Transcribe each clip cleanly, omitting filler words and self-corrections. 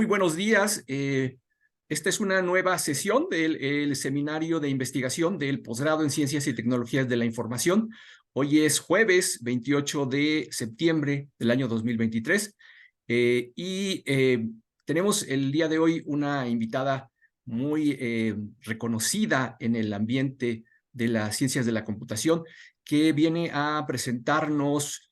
Muy buenos días. Esta es una nueva sesión del seminario de investigación del posgrado en Ciencias y Tecnologías de la Información. Hoy es jueves 28 de septiembre del año 2023 tenemos el día de hoy una invitada muy reconocida en el ambiente de las ciencias de la computación que viene a presentarnos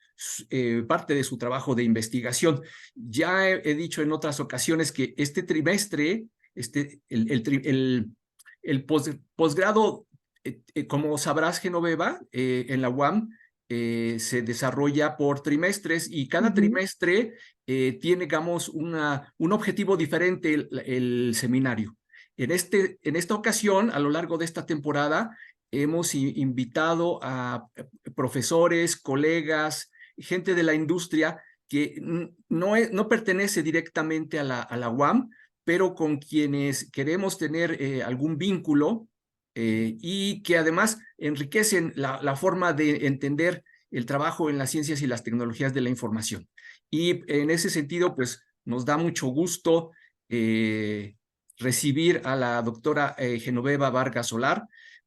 parte de su trabajo de investigación. Ya he dicho en otras ocasiones que este trimestre, el posgrado, como sabrás, Genoveva, en la UAM, se desarrolla por trimestres y cada trimestre tiene, digamos, un objetivo diferente el seminario. En esta ocasión, a lo largo de esta temporada, hemos invitado a profesores, colegas, gente de la industria que no pertenece directamente a la UAM, pero con quienes queremos tener algún vínculo y que además enriquecen la forma de entender el trabajo en las ciencias y las tecnologías de la información. Y en ese sentido, pues nos da mucho gusto recibir a la doctora Genoveva Vargas Solar.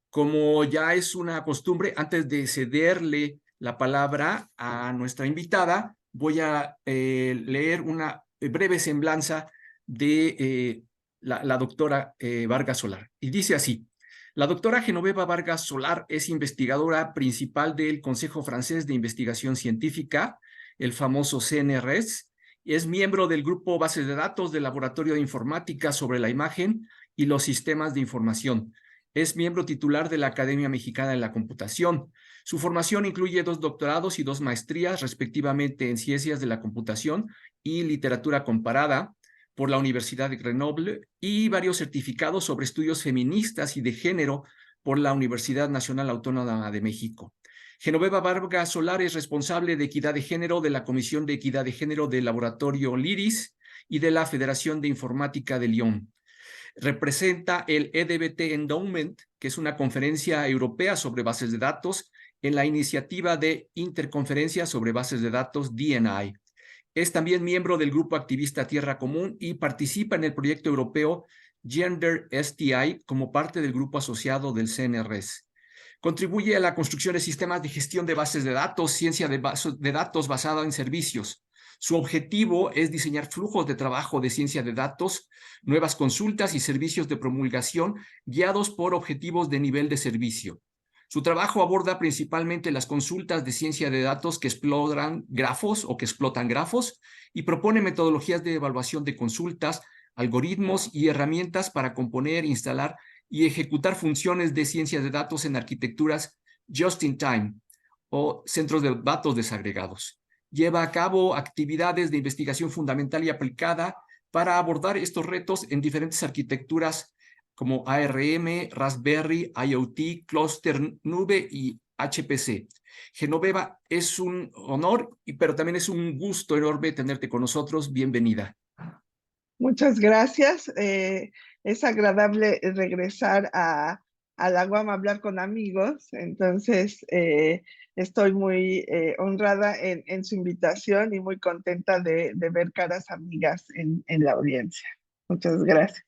Como ya es una costumbre, antes de cederle la palabra a nuestra invitada, voy a leer una breve semblanza de la doctora Vargas Solar. Y dice así: la doctora Genoveva Vargas Solar es investigadora principal del Consejo Francés de Investigación Científica, el famoso CNRS. Es miembro del grupo Bases de Datos del Laboratorio de Informática sobre la Imagen y los Sistemas de Información. Es miembro titular de la Academia Mexicana de la Computación. Su formación incluye 2 doctorados y 2 maestrías, respectivamente en Ciencias de la Computación y Literatura Comparada por la Universidad de Grenoble y varios certificados sobre estudios feministas y de género por la Universidad Nacional Autónoma de México. Genoveva Vargas Solar es responsable de Equidad de Género de la Comisión de Equidad de Género del Laboratorio LIRIS y de la Federación de Informática de Lyon. Representa el EDBT Endowment, que es una conferencia europea sobre bases de datos, en la iniciativa de Interconferencia sobre Bases de Datos, DNI. Es también miembro del grupo activista Tierra Común y participa en el proyecto europeo Gender STI como parte del grupo asociado del CNRS. Contribuye a la construcción de sistemas de gestión de bases de datos, ciencia de datos basada en servicios. Su objetivo es diseñar flujos de trabajo de ciencia de datos, nuevas consultas y servicios de promulgación guiados por objetivos de nivel de servicio. Su trabajo aborda principalmente las consultas de ciencia de datos que exploran grafos o que explotan grafos y propone metodologías de evaluación de consultas, algoritmos y herramientas para componer, instalar y ejecutar funciones de ciencia de datos en arquitecturas just-in-time o centros de datos desagregados. Lleva a cabo actividades de investigación fundamental y aplicada para abordar estos retos en diferentes arquitecturas como ARM, Raspberry, IoT, Cluster, Nube y HPC. Genoveva, es un honor, pero también es un gusto enorme tenerte con nosotros. Bienvenida. Muchas gracias. Es agradable regresar a la UAM a hablar con amigos. Entonces, estoy muy honrada en su invitación y muy contenta de ver caras amigas en la audiencia. Muchas gracias.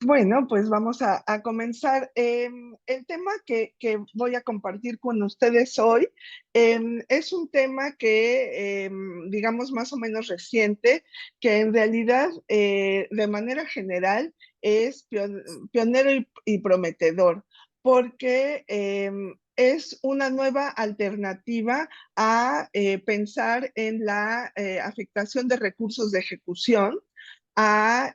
Bueno, pues vamos a comenzar. El tema que voy a compartir con ustedes hoy es un tema que, digamos, más o menos reciente, que en realidad, de manera general, es pionero y prometedor, porque es una nueva alternativa a pensar en la afectación de recursos de ejecución a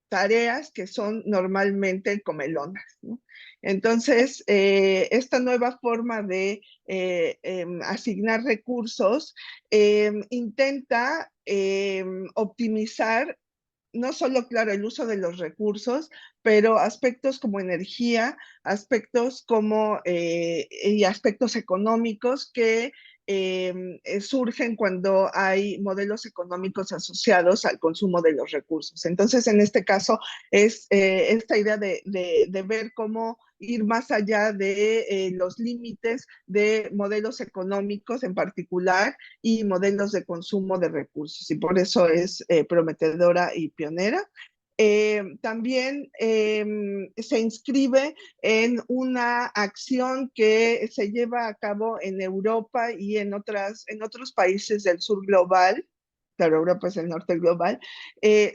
tareas que son normalmente comelonas, ¿no? Entonces, esta nueva forma de asignar recursos intenta optimizar no solo, claro, el uso de los recursos, pero aspectos como energía, aspectos como y aspectos económicos que surgen cuando hay modelos económicos asociados al consumo de los recursos. Entonces, en este caso, es esta idea de ver cómo ir más allá de los límites de modelos económicos en particular y modelos de consumo de recursos. Y por eso es prometedora y pionera. También se inscribe en una acción que se lleva a cabo en Europa y en otros países del sur global, claro, Europa es el norte global,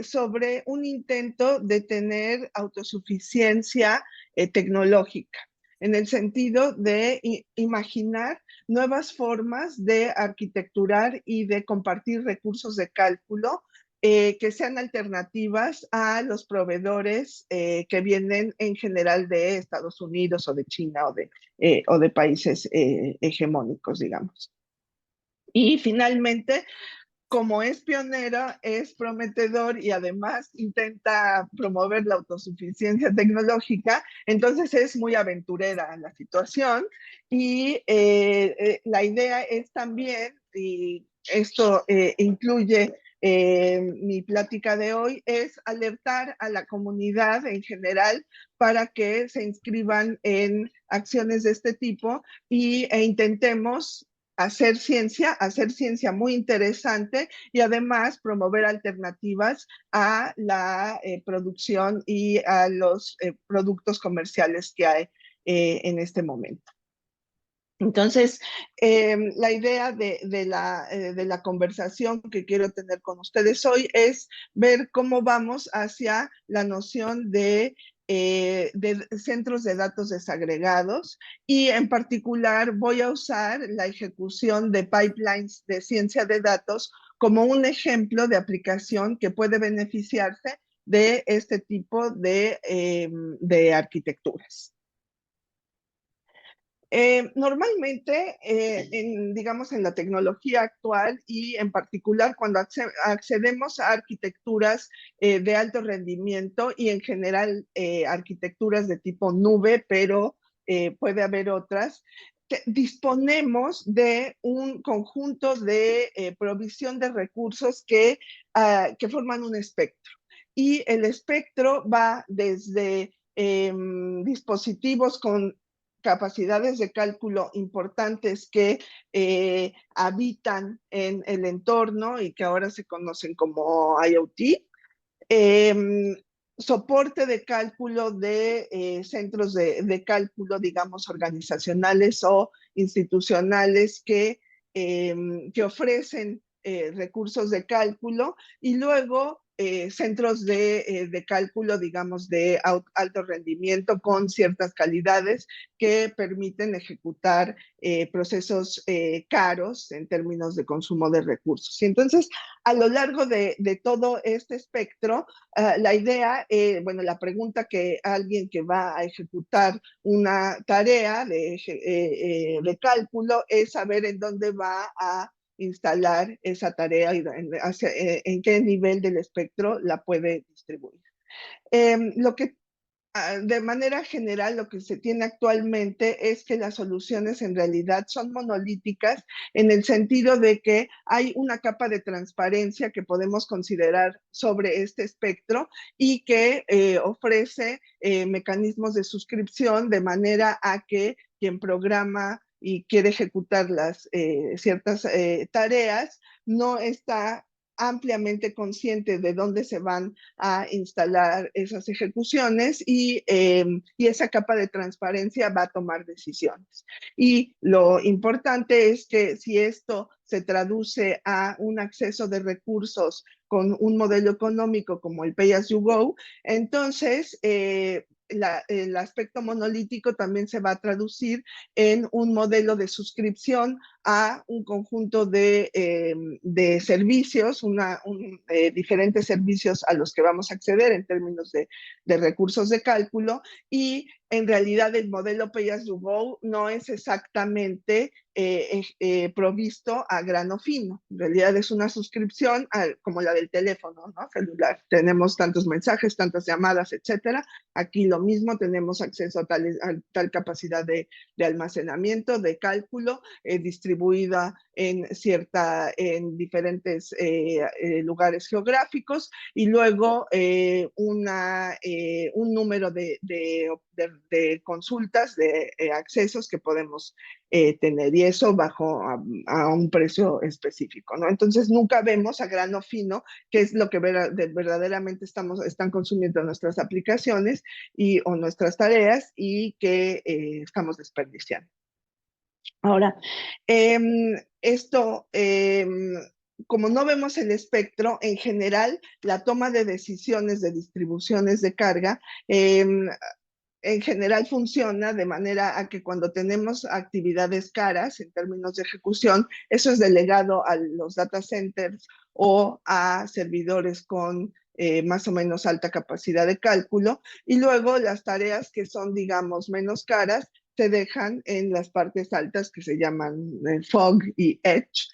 sobre un intento de tener autosuficiencia tecnológica, en el sentido de imaginar nuevas formas de arquitecturar y de compartir recursos de cálculo que sean alternativas a los proveedores que vienen en general de Estados Unidos o de China o de países hegemónicos, digamos. Y finalmente, como es pionera, es prometedor y además intenta promover la autosuficiencia tecnológica, entonces es muy aventurera la situación y la idea es también, y esto incluye mi plática de hoy, es alertar a la comunidad en general para que se inscriban en acciones de este tipo e intentemos hacer ciencia muy interesante y además promover alternativas a la producción y a los productos comerciales que hay en este momento. Entonces, la idea de la conversación que quiero tener con ustedes hoy es ver cómo vamos hacia la noción de centros de datos desagregados y en particular voy a usar la ejecución de pipelines de ciencia de datos como un ejemplo de aplicación que puede beneficiarse de este tipo de arquitecturas. Normalmente, digamos, en la tecnología actual y en particular cuando accedemos a arquitecturas de alto rendimiento y en general arquitecturas de tipo nube, pero puede haber otras, disponemos de un conjunto de provisión de recursos que forman un espectro. Y el espectro va desde dispositivos con capacidades de cálculo importantes que habitan en el entorno y que ahora se conocen como IoT, soporte de cálculo de centros de cálculo, digamos, organizacionales o institucionales que ofrecen recursos de cálculo y luego centros de cálculo, digamos, de alto rendimiento con ciertas calidades que permiten ejecutar procesos caros en términos de consumo de recursos. Y entonces, a lo largo de todo este espectro, la idea, bueno, la pregunta que alguien que va a ejecutar una tarea de cálculo es saber en dónde va a instalar esa tarea y en qué nivel del espectro la puede distribuir. Lo que de manera general, lo que se tiene actualmente es que las soluciones en realidad son monolíticas en el sentido de que hay una capa de transparencia que podemos considerar sobre este espectro y que ofrece mecanismos de suscripción de manera a que quien programa y quiere ejecutar las ciertas tareas no está ampliamente consciente de dónde se van a instalar esas ejecuciones y esa capa de transparencia va a tomar decisiones. Y lo importante es que si esto se traduce a un acceso de recursos con un modelo económico como el Pay as you go, entonces el aspecto monolítico también se va a traducir en un modelo de suscripción a un conjunto de servicios, diferentes servicios a los que vamos a acceder en términos de recursos de cálculo y en realidad el modelo Pay as you go no es exactamente provisto a grano fino. En realidad es una suscripción como la del teléfono, ¿no? Celular. Tenemos tantos mensajes, tantas llamadas, etcétera. Aquí lo mismo, tenemos acceso a tal capacidad de almacenamiento, de cálculo, distribución distribuida en diferentes lugares geográficos, y luego un número de consultas, de accesos que podemos tener, y eso bajo a un precio específico, ¿no? Entonces nunca vemos a grano fino qué es lo que verdaderamente están consumiendo nuestras aplicaciones o nuestras tareas, y que estamos desperdiciando. Ahora, esto, como no vemos el espectro, en general, la toma de decisiones de distribuciones de carga, en general funciona de manera a que cuando tenemos actividades caras en términos de ejecución, eso es delegado a los data centers o a servidores con más o menos alta capacidad de cálculo, y luego las tareas que son, digamos, menos caras se dejan en las partes altas, que se llaman fog y edge,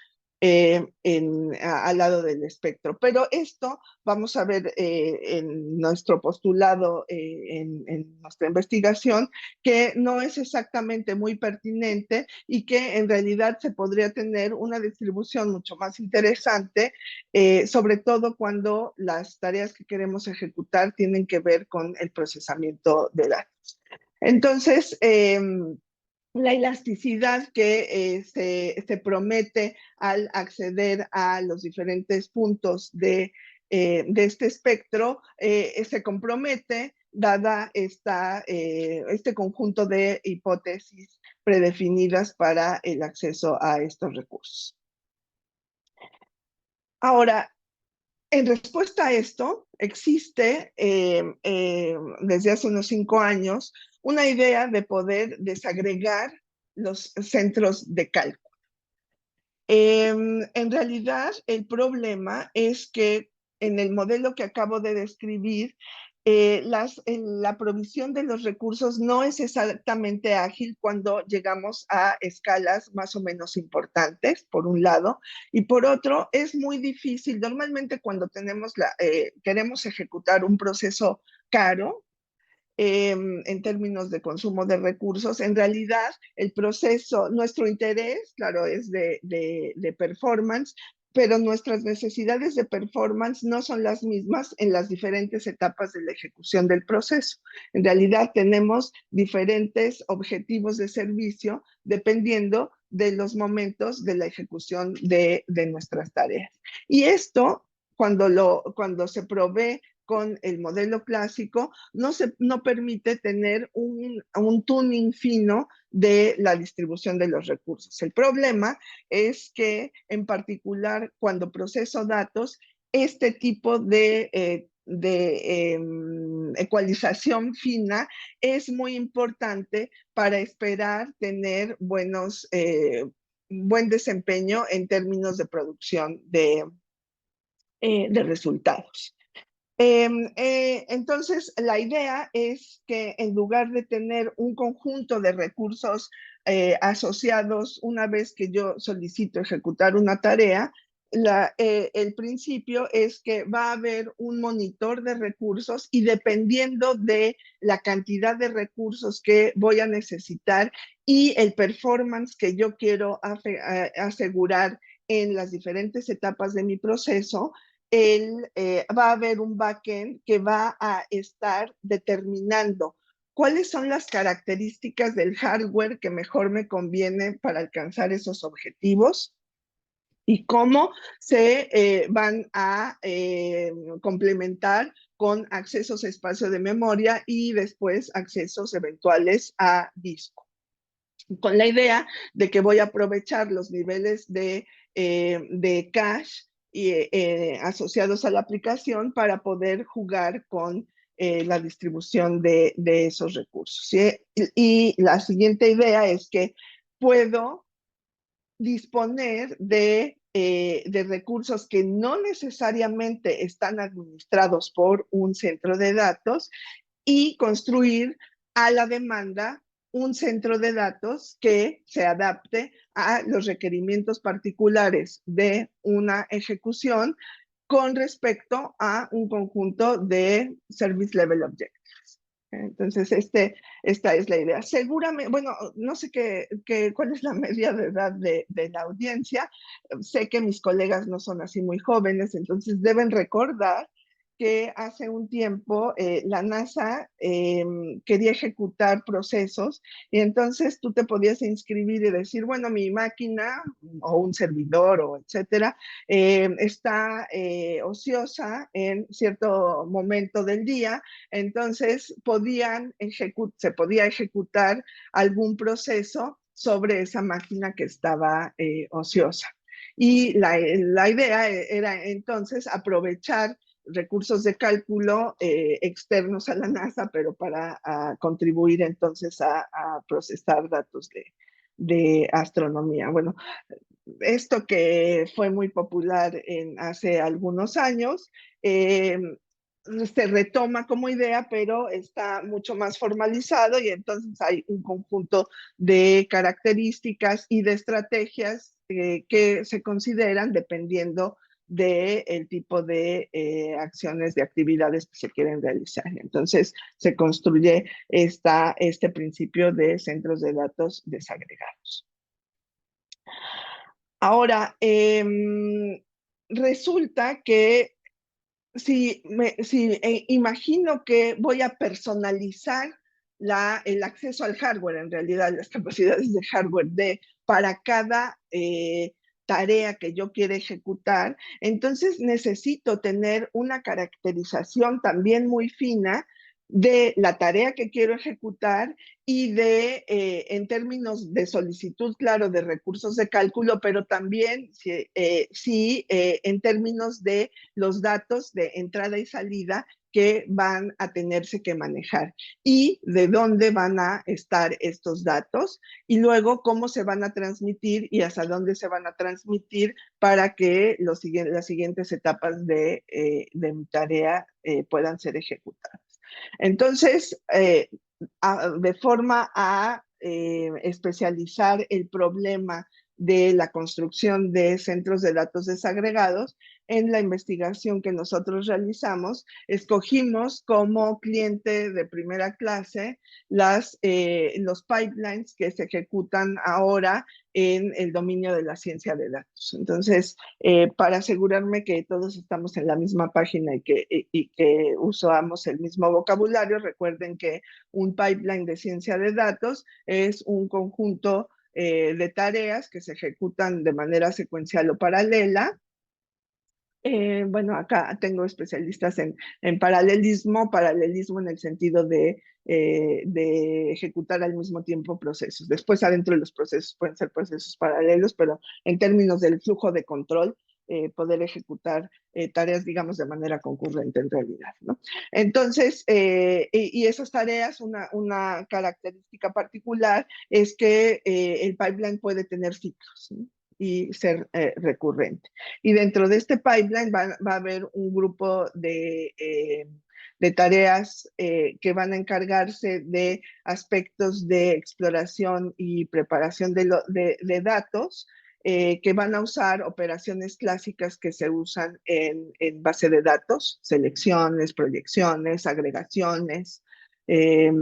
al lado del espectro. Pero esto vamos a ver en nuestro postulado, en nuestra investigación, que no es exactamente muy pertinente, y que en realidad se podría tener una distribución mucho más interesante, sobre todo cuando las tareas que queremos ejecutar tienen que ver con el procesamiento de datos. Entonces, la elasticidad que se promete al acceder a los diferentes puntos de este espectro se compromete, dada este conjunto de hipótesis predefinidas para el acceso a estos recursos. Ahora, en respuesta a esto, existe desde hace unos 5 años una idea de poder desagregar los centros de cálculo. En realidad, el problema es que en el modelo que acabo de describir, la provisión de los recursos no es exactamente ágil cuando llegamos a escalas más o menos importantes, por un lado, y por otro, es muy difícil. Normalmente cuando queremos ejecutar un proceso caro, en términos de consumo de recursos, en realidad el proceso, nuestro interés, claro, es de performance, pero nuestras necesidades de performance no son las mismas en las diferentes etapas de la ejecución del proceso. En realidad tenemos diferentes objetivos de servicio dependiendo de los momentos de la ejecución de nuestras tareas. Y esto, cuando se provee con el modelo clásico, no permite tener un tuning fino de la distribución de los recursos. El problema es que, en particular, cuando proceso datos, este tipo de ecualización fina es muy importante para esperar tener buen desempeño en términos de producción de resultados. Entonces, la idea es que en lugar de tener un conjunto de recursos asociados una vez que yo solicito ejecutar una tarea, el principio es que va a haber un monitor de recursos, y dependiendo de la cantidad de recursos que voy a necesitar y el performance que yo quiero asegurar en las diferentes etapas de mi proceso, va a haber un backend que va a estar determinando cuáles son las características del hardware que mejor me conviene para alcanzar esos objetivos, y cómo se van a complementar con accesos a espacio de memoria y después accesos eventuales a disco, con la idea de que voy a aprovechar los niveles de cache asociados a la aplicación para poder jugar con la distribución de esos recursos. ¿Sí? Y la siguiente idea es que puedo disponer de recursos que no necesariamente están administrados por un centro de datos, y construir a la demanda un centro de datos que se adapte a los requerimientos particulares de una ejecución con respecto a un conjunto de Service Level Objectives. Entonces, esta es la idea. Seguramente, bueno, no sé cuál es la media de edad de la audiencia. Sé que mis colegas no son así muy jóvenes, entonces deben recordar que hace un tiempo la NASA quería ejecutar procesos y entonces tú te podías inscribir y decir, bueno, mi máquina o un servidor o etcétera está ociosa en cierto momento del día, entonces se podía ejecutar algún proceso sobre esa máquina que estaba ociosa. Y la idea era entonces aprovechar recursos de cálculo externos a la NASA, pero para contribuir entonces a procesar datos de astronomía. Bueno, esto que fue muy popular hace algunos años, se retoma como idea, pero está mucho más formalizado y entonces hay un conjunto de características y de estrategias que se consideran dependiendo del tipo de acciones, de actividades que se quieren realizar. Entonces se construye este principio de centros de datos desagregados. Ahora, resulta que si imagino que voy a personalizar el acceso al hardware, en realidad las capacidades de hardware para cada tarea que yo quiera ejecutar, entonces necesito tener una caracterización también muy fina de la tarea que quiero ejecutar y en términos de solicitud, claro, de recursos de cálculo, pero también en términos de los datos de entrada y salida que van a tenerse que manejar y de dónde van a estar estos datos y luego cómo se van a transmitir y hasta dónde se van a transmitir para que las siguientes etapas de mi tarea puedan ser ejecutadas. Entonces, de forma a especializar el problema de la construcción de centros de datos desagregados, en la investigación que nosotros realizamos, escogimos como cliente de primera clase los pipelines que se ejecutan ahora en el dominio de la ciencia de datos. Entonces, para asegurarme que todos estamos en la misma página y que usamos el mismo vocabulario, recuerden que un pipeline de ciencia de datos es un conjunto de tareas que se ejecutan de manera secuencial o paralela. Bueno, acá tengo especialistas en paralelismo en el sentido de ejecutar al mismo tiempo procesos. Después, adentro de los procesos pueden ser procesos paralelos, pero en términos del flujo de control, poder ejecutar tareas, digamos, de manera concurrente en realidad, ¿no? Entonces, y esas tareas, una característica particular es que el pipeline puede tener ciclos, ¿no? Y ser recurrente. Y dentro de este pipeline va a haber un grupo de tareas que van a encargarse de aspectos de exploración y preparación de datos, que van a usar operaciones clásicas que se usan en base de datos, selecciones, proyecciones, agregaciones, eh,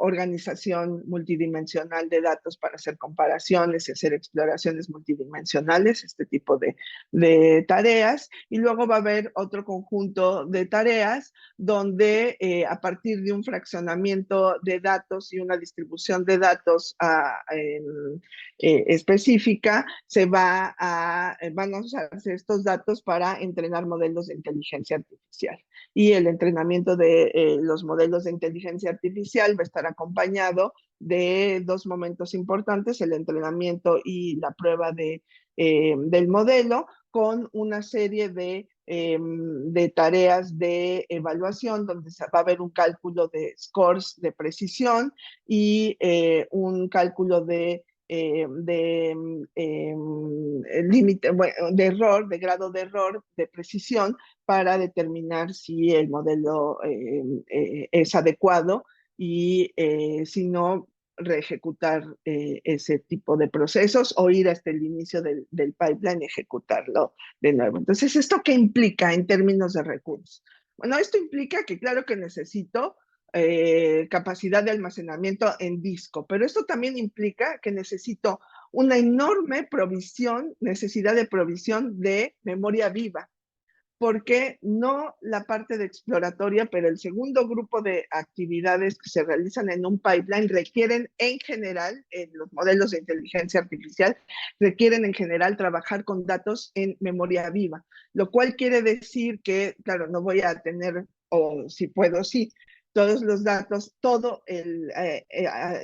organización multidimensional de datos para hacer comparaciones y hacer exploraciones multidimensionales, este tipo de tareas. Y luego va a haber otro conjunto de tareas donde a partir de un fraccionamiento de datos y una distribución de datos específica, van a usarse estos datos para entrenar modelos de inteligencia artificial. Y el entrenamiento de los modelos de inteligencia artificial va a estar acompañado de dos momentos importantes, el entrenamiento y la prueba del modelo, con una serie de tareas de evaluación donde va a haber un cálculo de scores de precisión y un cálculo límite, bueno, de error, de grado de error, de precisión, para determinar si el modelo es adecuado y si no, reejecutar ese tipo de procesos o ir hasta el inicio del pipeline y ejecutarlo de nuevo. Entonces, ¿esto qué implica en términos de recursos? Bueno, esto implica que claro que necesito capacidad de almacenamiento en disco, pero esto también implica que necesito una enorme necesidad de provisión de memoria viva, porque no la parte de exploratoria, pero el segundo grupo de actividades que se realizan en un pipeline requieren en general, en los modelos de inteligencia artificial, requieren en general trabajar con datos en memoria viva, lo cual quiere decir que, claro, no voy a tener, o si puedo, sí, todos los datos, todo el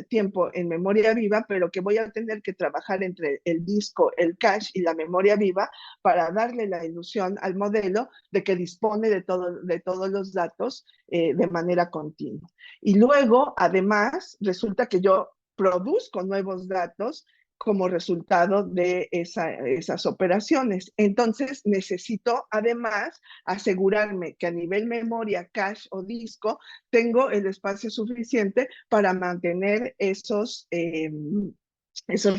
tiempo en memoria viva, pero que voy a tener que trabajar entre el disco, el cache y la memoria viva para darle la ilusión al modelo de que dispone de todos los datos de manera continua. Y luego, además, resulta que yo produzco nuevos datos como resultado de esas operaciones. Entonces, necesito además asegurarme que a nivel memoria, cache o disco, tengo el espacio suficiente para mantener esos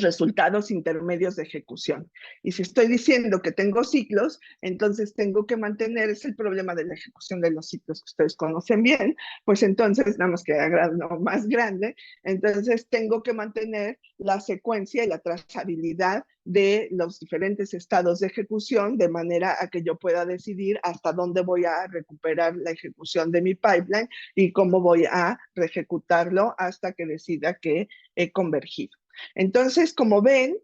resultados intermedios de ejecución. Y si estoy diciendo que tengo ciclos, entonces tengo que mantener, es el problema de la ejecución de los ciclos que ustedes conocen bien, pues entonces, nada más que a grado más grande, entonces tengo que mantener la secuencia y la trazabilidad de los diferentes estados de ejecución de manera a que yo pueda decidir hasta dónde voy a recuperar la ejecución de mi pipeline y cómo voy a reejecutarlo hasta que decida que he convergido. Entonces, como ven,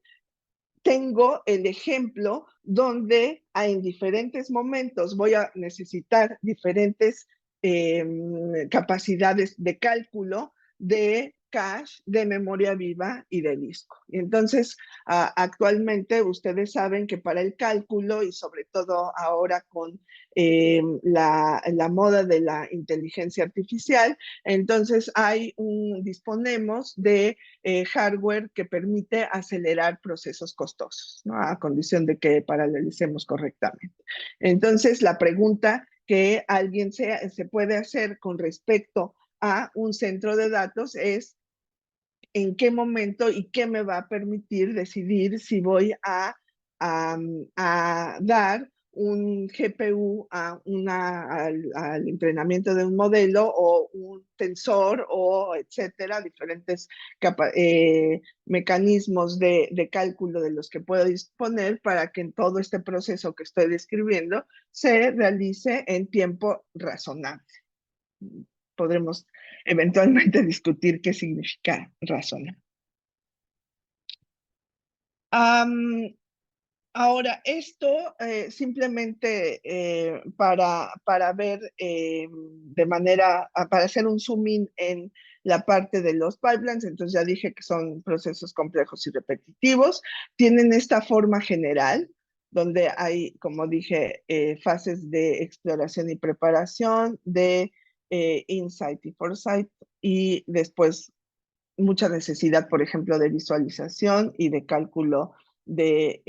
tengo el ejemplo donde en diferentes momentos voy a necesitar diferentes capacidades de cálculo de cache, de memoria viva y de disco. Y entonces, actualmente ustedes saben que para el cálculo y sobre todo ahora con la moda de la inteligencia artificial, entonces disponemos de hardware que permite acelerar procesos costosos, ¿no? A condición de que paralelicemos correctamente. Entonces, la pregunta que alguien se puede hacer con respecto a un centro de datos es en qué momento y qué me va a permitir decidir si voy a dar un GPU al entrenamiento de un modelo o un tensor o etcétera, diferentes mecanismos de cálculo de los que puedo disponer para que en todo este proceso que estoy describiendo se realice en tiempo razonable. Podremos eventualmente discutir qué significa razonable. Ahora, esto simplemente para ver para hacer un zoom in en la parte de los pipelines, entonces ya dije que son procesos complejos y repetitivos, tienen esta forma general, donde hay, como dije, fases de exploración y preparación, de insight y foresight, y después mucha necesidad, por ejemplo, de visualización y de cálculo de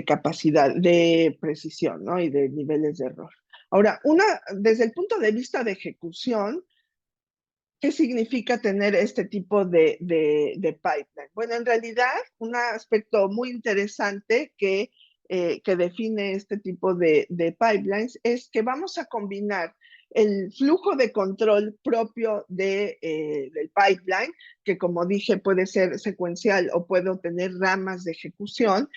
capacidad, de precisión, ¿no? Y de niveles de error. Ahora, desde el punto de vista de ejecución, ¿qué significa tener este tipo de pipeline? Bueno, en realidad, un aspecto muy interesante que define este tipo de pipelines es que vamos a combinar el flujo de control propio del pipeline, que como dije puede ser secuencial o puedo tener ramas de ejecución,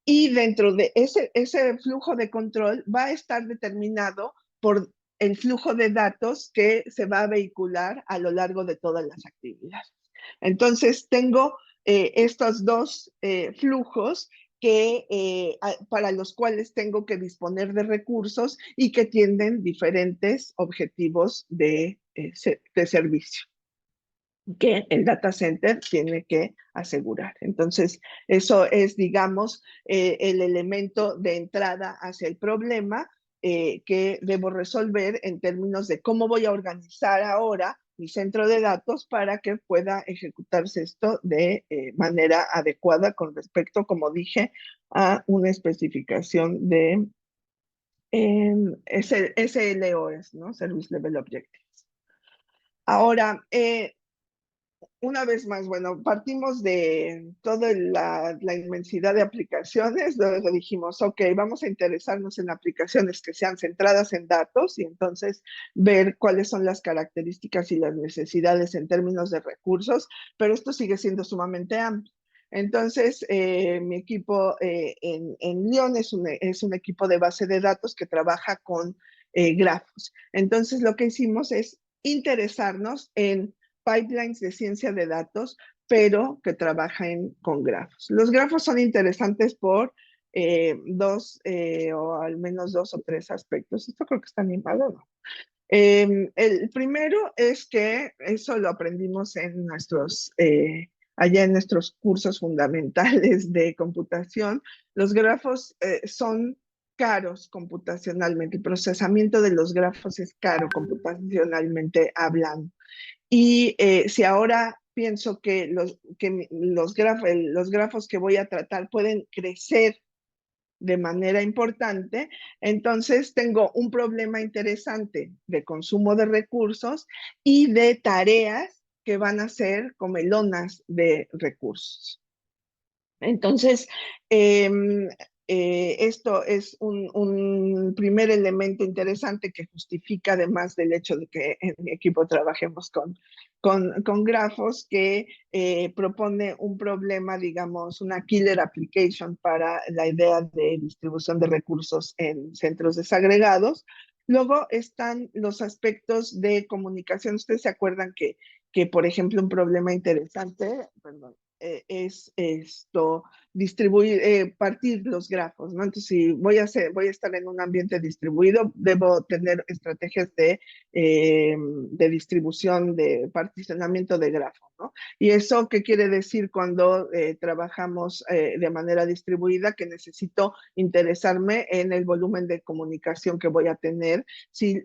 y dentro de ese flujo de control va a estar determinado por el flujo de datos que se va a vehicular a lo largo de todas las actividades. Entonces, tengo estos dos flujos para los cuales tengo que disponer de recursos y que tienen diferentes objetivos de servicio que el data center tiene que asegurar. Entonces, eso es, digamos, el elemento de entrada hacia el problema que debo resolver en términos de cómo voy a organizar ahora mi centro de datos para que pueda ejecutarse esto de manera adecuada con respecto, como dije, a una especificación de SLOs, ¿no? Service Level Objectives. Ahora, una vez más, bueno, partimos de toda la inmensidad de aplicaciones, luego dijimos, ok, vamos a interesarnos en aplicaciones que sean centradas en datos y entonces ver cuáles son las características y las necesidades en términos de recursos, pero esto sigue siendo sumamente amplio. Entonces, mi equipo en Lyon es un equipo de base de datos que trabaja con grafos. Entonces, lo que hicimos es interesarnos en pipelines de ciencia de datos, pero que trabajan con grafos. Los grafos son interesantes por o al menos dos o tres aspectos. Esto creo que está animado, ¿no? El primero es que eso lo aprendimos en allá en nuestros cursos fundamentales de computación. Los grafos son caros computacionalmente. El procesamiento de los grafos es caro computacionalmente hablando. Y si ahora pienso que los grafos que voy a tratar pueden crecer de manera importante, entonces tengo un problema interesante de consumo de recursos y de tareas que van a ser comelonas de recursos. Entonces, eh, esto es un primer elemento interesante que justifica, además del hecho de que en mi equipo trabajemos con grafos, que propone un problema, digamos, una killer application para la idea de distribución de recursos en centros desagregados. Luego están los aspectos de comunicación. Ustedes se acuerdan que por ejemplo, un problema interesante, perdón, es esto, partir los grafos, ¿no? Entonces, si voy a estar en un ambiente distribuido, debo tener estrategias de distribución, de particionamiento de grafos, ¿no? ¿Y eso qué quiere decir cuando trabajamos de manera distribuida? Que necesito interesarme en el volumen de comunicación que voy a tener, si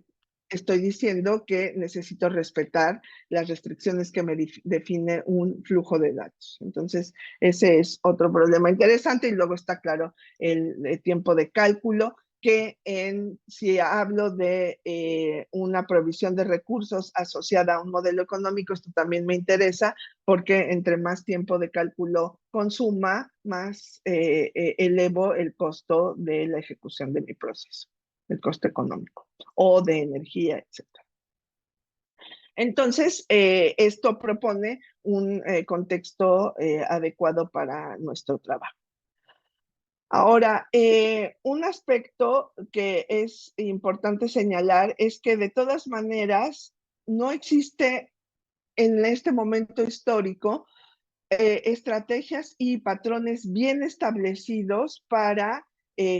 estoy diciendo que necesito respetar las restricciones que me define un flujo de datos. Entonces, ese es otro problema interesante y luego está claro el tiempo de cálculo, que si hablo de una provisión de recursos asociada a un modelo económico, esto también me interesa porque entre más tiempo de cálculo consuma, más elevo el costo de la ejecución de mi proceso, el costo económico o de energía, etc. Entonces, esto propone un contexto adecuado para nuestro trabajo. Ahora, un aspecto que es importante señalar es que de todas maneras no existe en este momento histórico estrategias y patrones bien establecidos para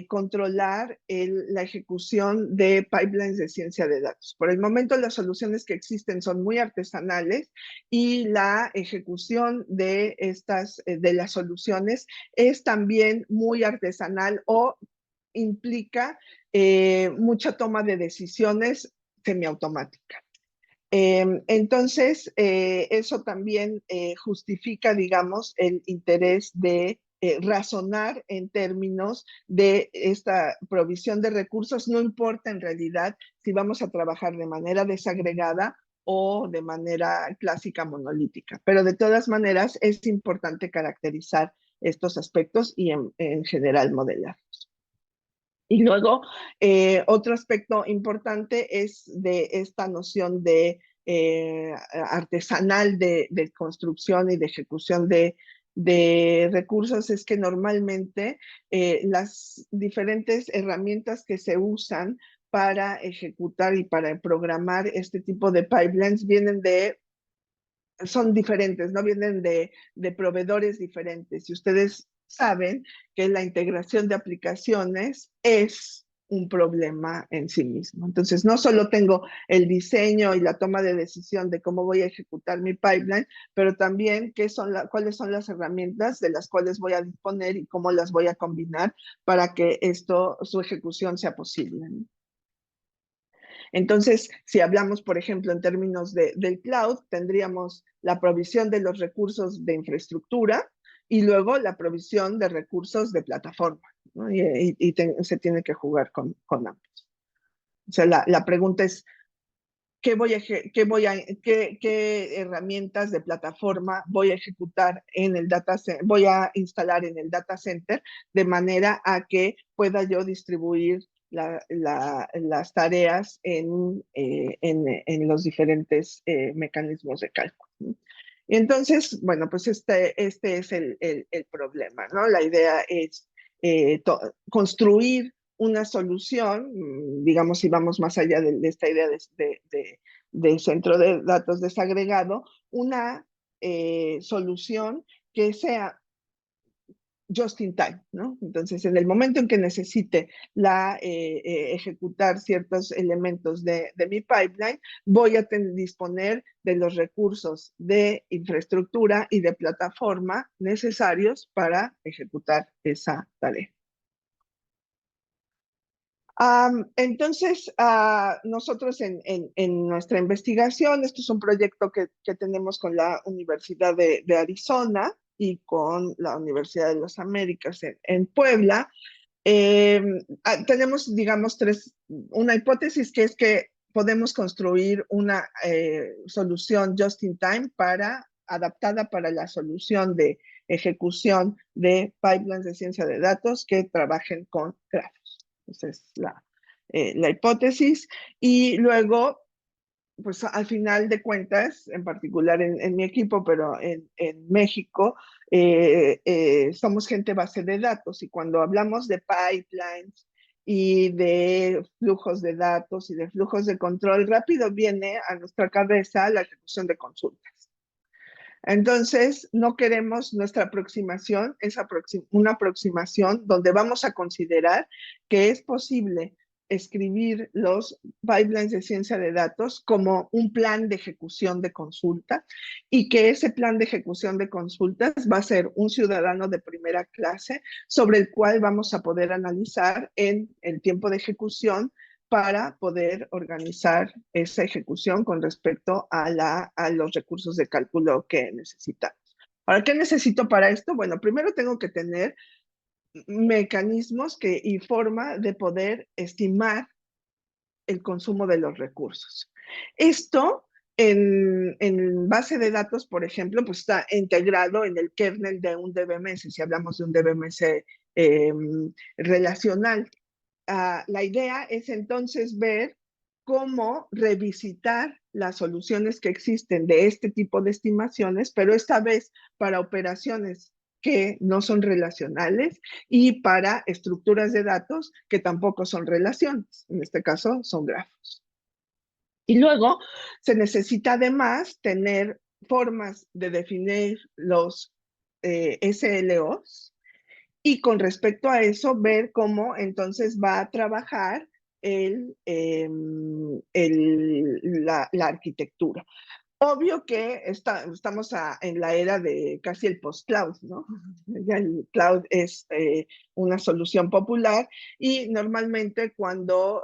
controlar la ejecución de pipelines de ciencia de datos. Por el momento, las soluciones que existen son muy artesanales y la ejecución de las soluciones es también muy artesanal o implica mucha toma de decisiones semiautomática. Entonces, eso también justifica, digamos, el interés de razonar en términos de esta provisión de recursos. No importa en realidad si vamos a trabajar de manera desagregada o de manera clásica monolítica, pero de todas maneras es importante caracterizar estos aspectos y en general modelar. Y luego, otro aspecto importante es de esta noción de artesanal de construcción y de ejecución de recursos, es que normalmente las diferentes herramientas que se usan para ejecutar y para programar este tipo de pipelines son diferentes, no vienen de proveedores diferentes. Y ustedes saben que la integración de aplicaciones es un problema en sí mismo. Entonces, no solo tengo el diseño y la toma de decisión de cómo voy a ejecutar mi pipeline, pero también cuáles son las herramientas de las cuales voy a disponer y cómo las voy a combinar para que su ejecución sea posible, ¿no? Entonces, si hablamos, por ejemplo, en términos del cloud, tendríamos la provisión de los recursos de infraestructura y luego la provisión de recursos de plataforma, ¿no? Se tiene que jugar con ambos. O sea, la pregunta es, qué herramientas de plataforma voy a ejecutar en el voy a instalar en el data center, de manera a que pueda yo distribuir las tareas en los diferentes mecanismos de cálculo, ¿no? Y entonces, bueno, pues este es el problema, ¿no? La idea es construir una solución, digamos, si vamos más allá de esta idea de centro de datos desagregado, una solución que sea just in time, ¿no? Entonces, en el momento en que necesite ejecutar ciertos elementos de mi pipeline, voy a disponer de los recursos de infraestructura y de plataforma necesarios para ejecutar esa tarea. Entonces, nosotros en nuestra investigación, esto es un proyecto que tenemos con la Universidad de Arizona y con la Universidad de las Américas en Puebla. Tenemos, digamos, una hipótesis, que es que podemos construir una solución just in time adaptada para la solución de ejecución de pipelines de ciencia de datos que trabajen con grafos. Esa es la hipótesis. Y luego, pues al final de cuentas, en particular en mi equipo, pero en México, somos gente base de datos, y cuando hablamos de pipelines y de flujos de datos y de flujos de control, rápido viene a nuestra cabeza la ejecución de consultas. Entonces, no queremos nuestra aproximación, una aproximación donde vamos a considerar que es posible escribir los pipelines de ciencia de datos como un plan de ejecución de consulta, y que ese plan de ejecución de consultas va a ser un ciudadano de primera clase sobre el cual vamos a poder analizar en el tiempo de ejecución para poder organizar esa ejecución con respecto a los recursos de cálculo que necesitamos. Ahora, ¿qué necesito para esto? Bueno, primero tengo que tener mecanismos y forma de poder estimar el consumo de los recursos. Esto en base de datos, por ejemplo, pues está integrado en el kernel de un DBMS, si hablamos de un DBMS relacional. La idea es entonces ver cómo revisitar las soluciones que existen de este tipo de estimaciones, pero esta vez para operaciones que no son relacionales y para estructuras de datos que tampoco son relaciones. En este caso son grafos. Y luego se necesita además tener formas de definir los SLOs, y con respecto a eso ver cómo entonces va a trabajar la arquitectura. Obvio que estamos en la era de casi el post-cloud, ¿no? Ya el cloud es una solución popular, y normalmente cuando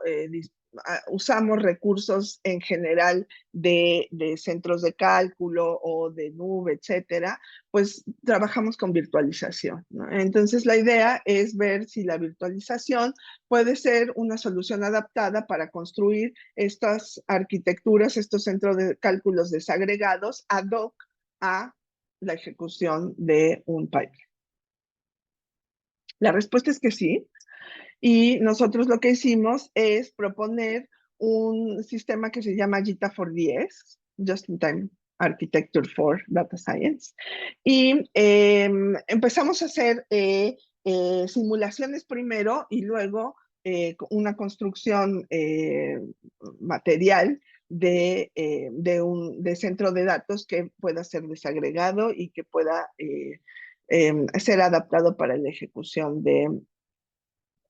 usamos recursos en general de centros de cálculo o de nube, etcétera, pues trabajamos con virtualización, ¿no? Entonces la idea es ver si la virtualización puede ser una solución adaptada para construir estas arquitecturas, estos centros de cálculos desagregados ad hoc a la ejecución de un pipeline. La respuesta es que sí. Y nosotros lo que hicimos es proponer un sistema que se llama JITA4DS, Just in Time Architecture for Data Science. Y empezamos a hacer simulaciones primero, y luego una construcción material de centro de datos que pueda ser desagregado y que pueda ser adaptado para la ejecución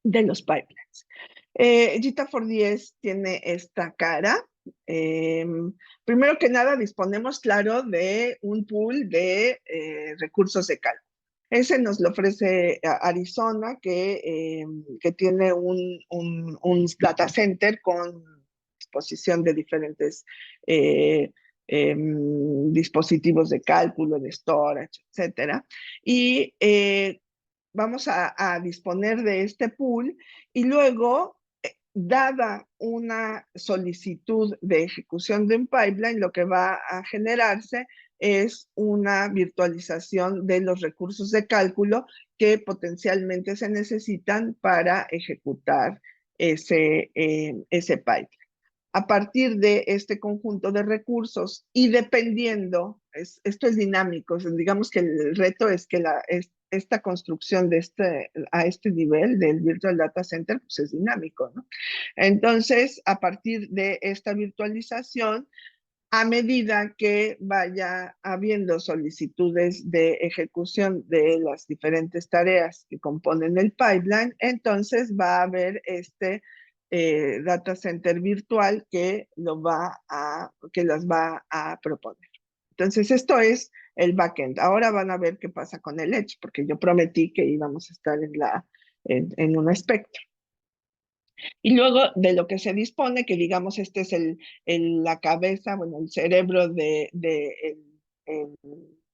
de los pipelines. JITA4DS tiene esta cara. Primero que nada, disponemos, claro, de un pool de recursos de cálculo. Ese nos lo ofrece Arizona, que tiene un data center con disposición de diferentes dispositivos de cálculo, de storage, etcétera. Y vamos a disponer de este pool, y luego dada una solicitud de ejecución de un pipeline, lo que va a generarse es una virtualización de los recursos de cálculo que potencialmente se necesitan para ejecutar ese pipeline. A partir de este conjunto de recursos y dependiendo, esto es dinámico, digamos que el reto es que esta construcción a este nivel del Virtual Data Center pues es dinámico, ¿no? Entonces, a partir de esta virtualización, a medida que vaya habiendo solicitudes de ejecución de las diferentes tareas que componen el pipeline, entonces va a haber data center virtual que las va a proponer. Entonces, esto es el backend. Ahora van a ver qué pasa con el Edge, porque yo prometí que íbamos a estar en un aspecto. Y luego de lo que se dispone, que digamos este es la cabeza, bueno, el cerebro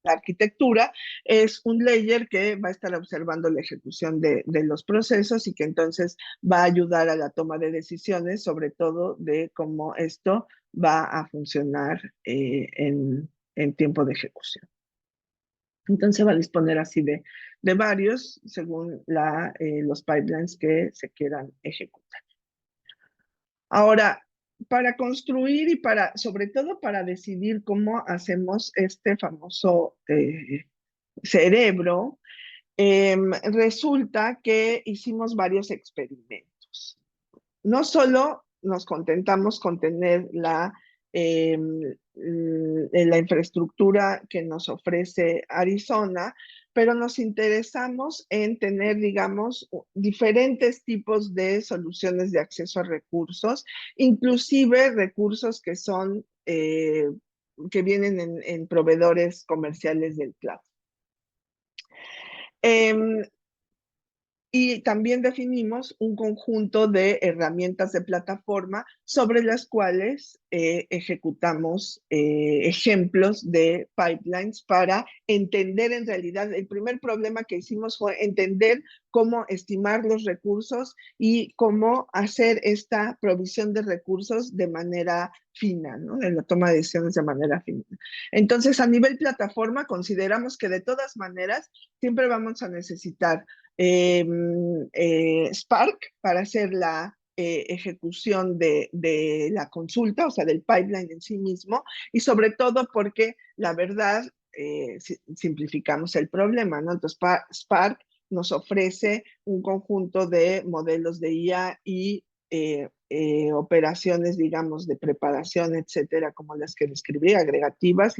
la arquitectura, es un layer que va a estar observando la ejecución de los procesos y que entonces va a ayudar a la toma de decisiones, sobre todo de cómo esto va a funcionar en tiempo de ejecución. Entonces va a disponer así de varios según los pipelines que se quieran ejecutar. Ahora, para construir y sobre todo para decidir cómo hacemos este famoso cerebro, resulta que hicimos varios experimentos. No solo nos contentamos con tener la infraestructura que nos ofrece Arizona, pero nos interesamos en tener, digamos, diferentes tipos de soluciones de acceso a recursos, inclusive recursos que vienen en proveedores comerciales del cloud. Y también definimos un conjunto de herramientas de plataforma sobre las cuales ejecutamos ejemplos de pipelines para entender en realidad, el primer problema que hicimos fue entender cómo estimar los recursos y cómo hacer esta provisión de recursos de manera fina, ¿no? En la toma de decisiones de manera fina. Entonces, a nivel plataforma, consideramos que de todas maneras siempre vamos a necesitar Spark para hacer la ejecución de la consulta, o sea, del pipeline en sí mismo, y sobre todo porque la verdad simplificamos el problema, ¿no? Entonces, Spark nos ofrece un conjunto de modelos de IA y operaciones, digamos, de preparación, etcétera, como las que describí, agregativas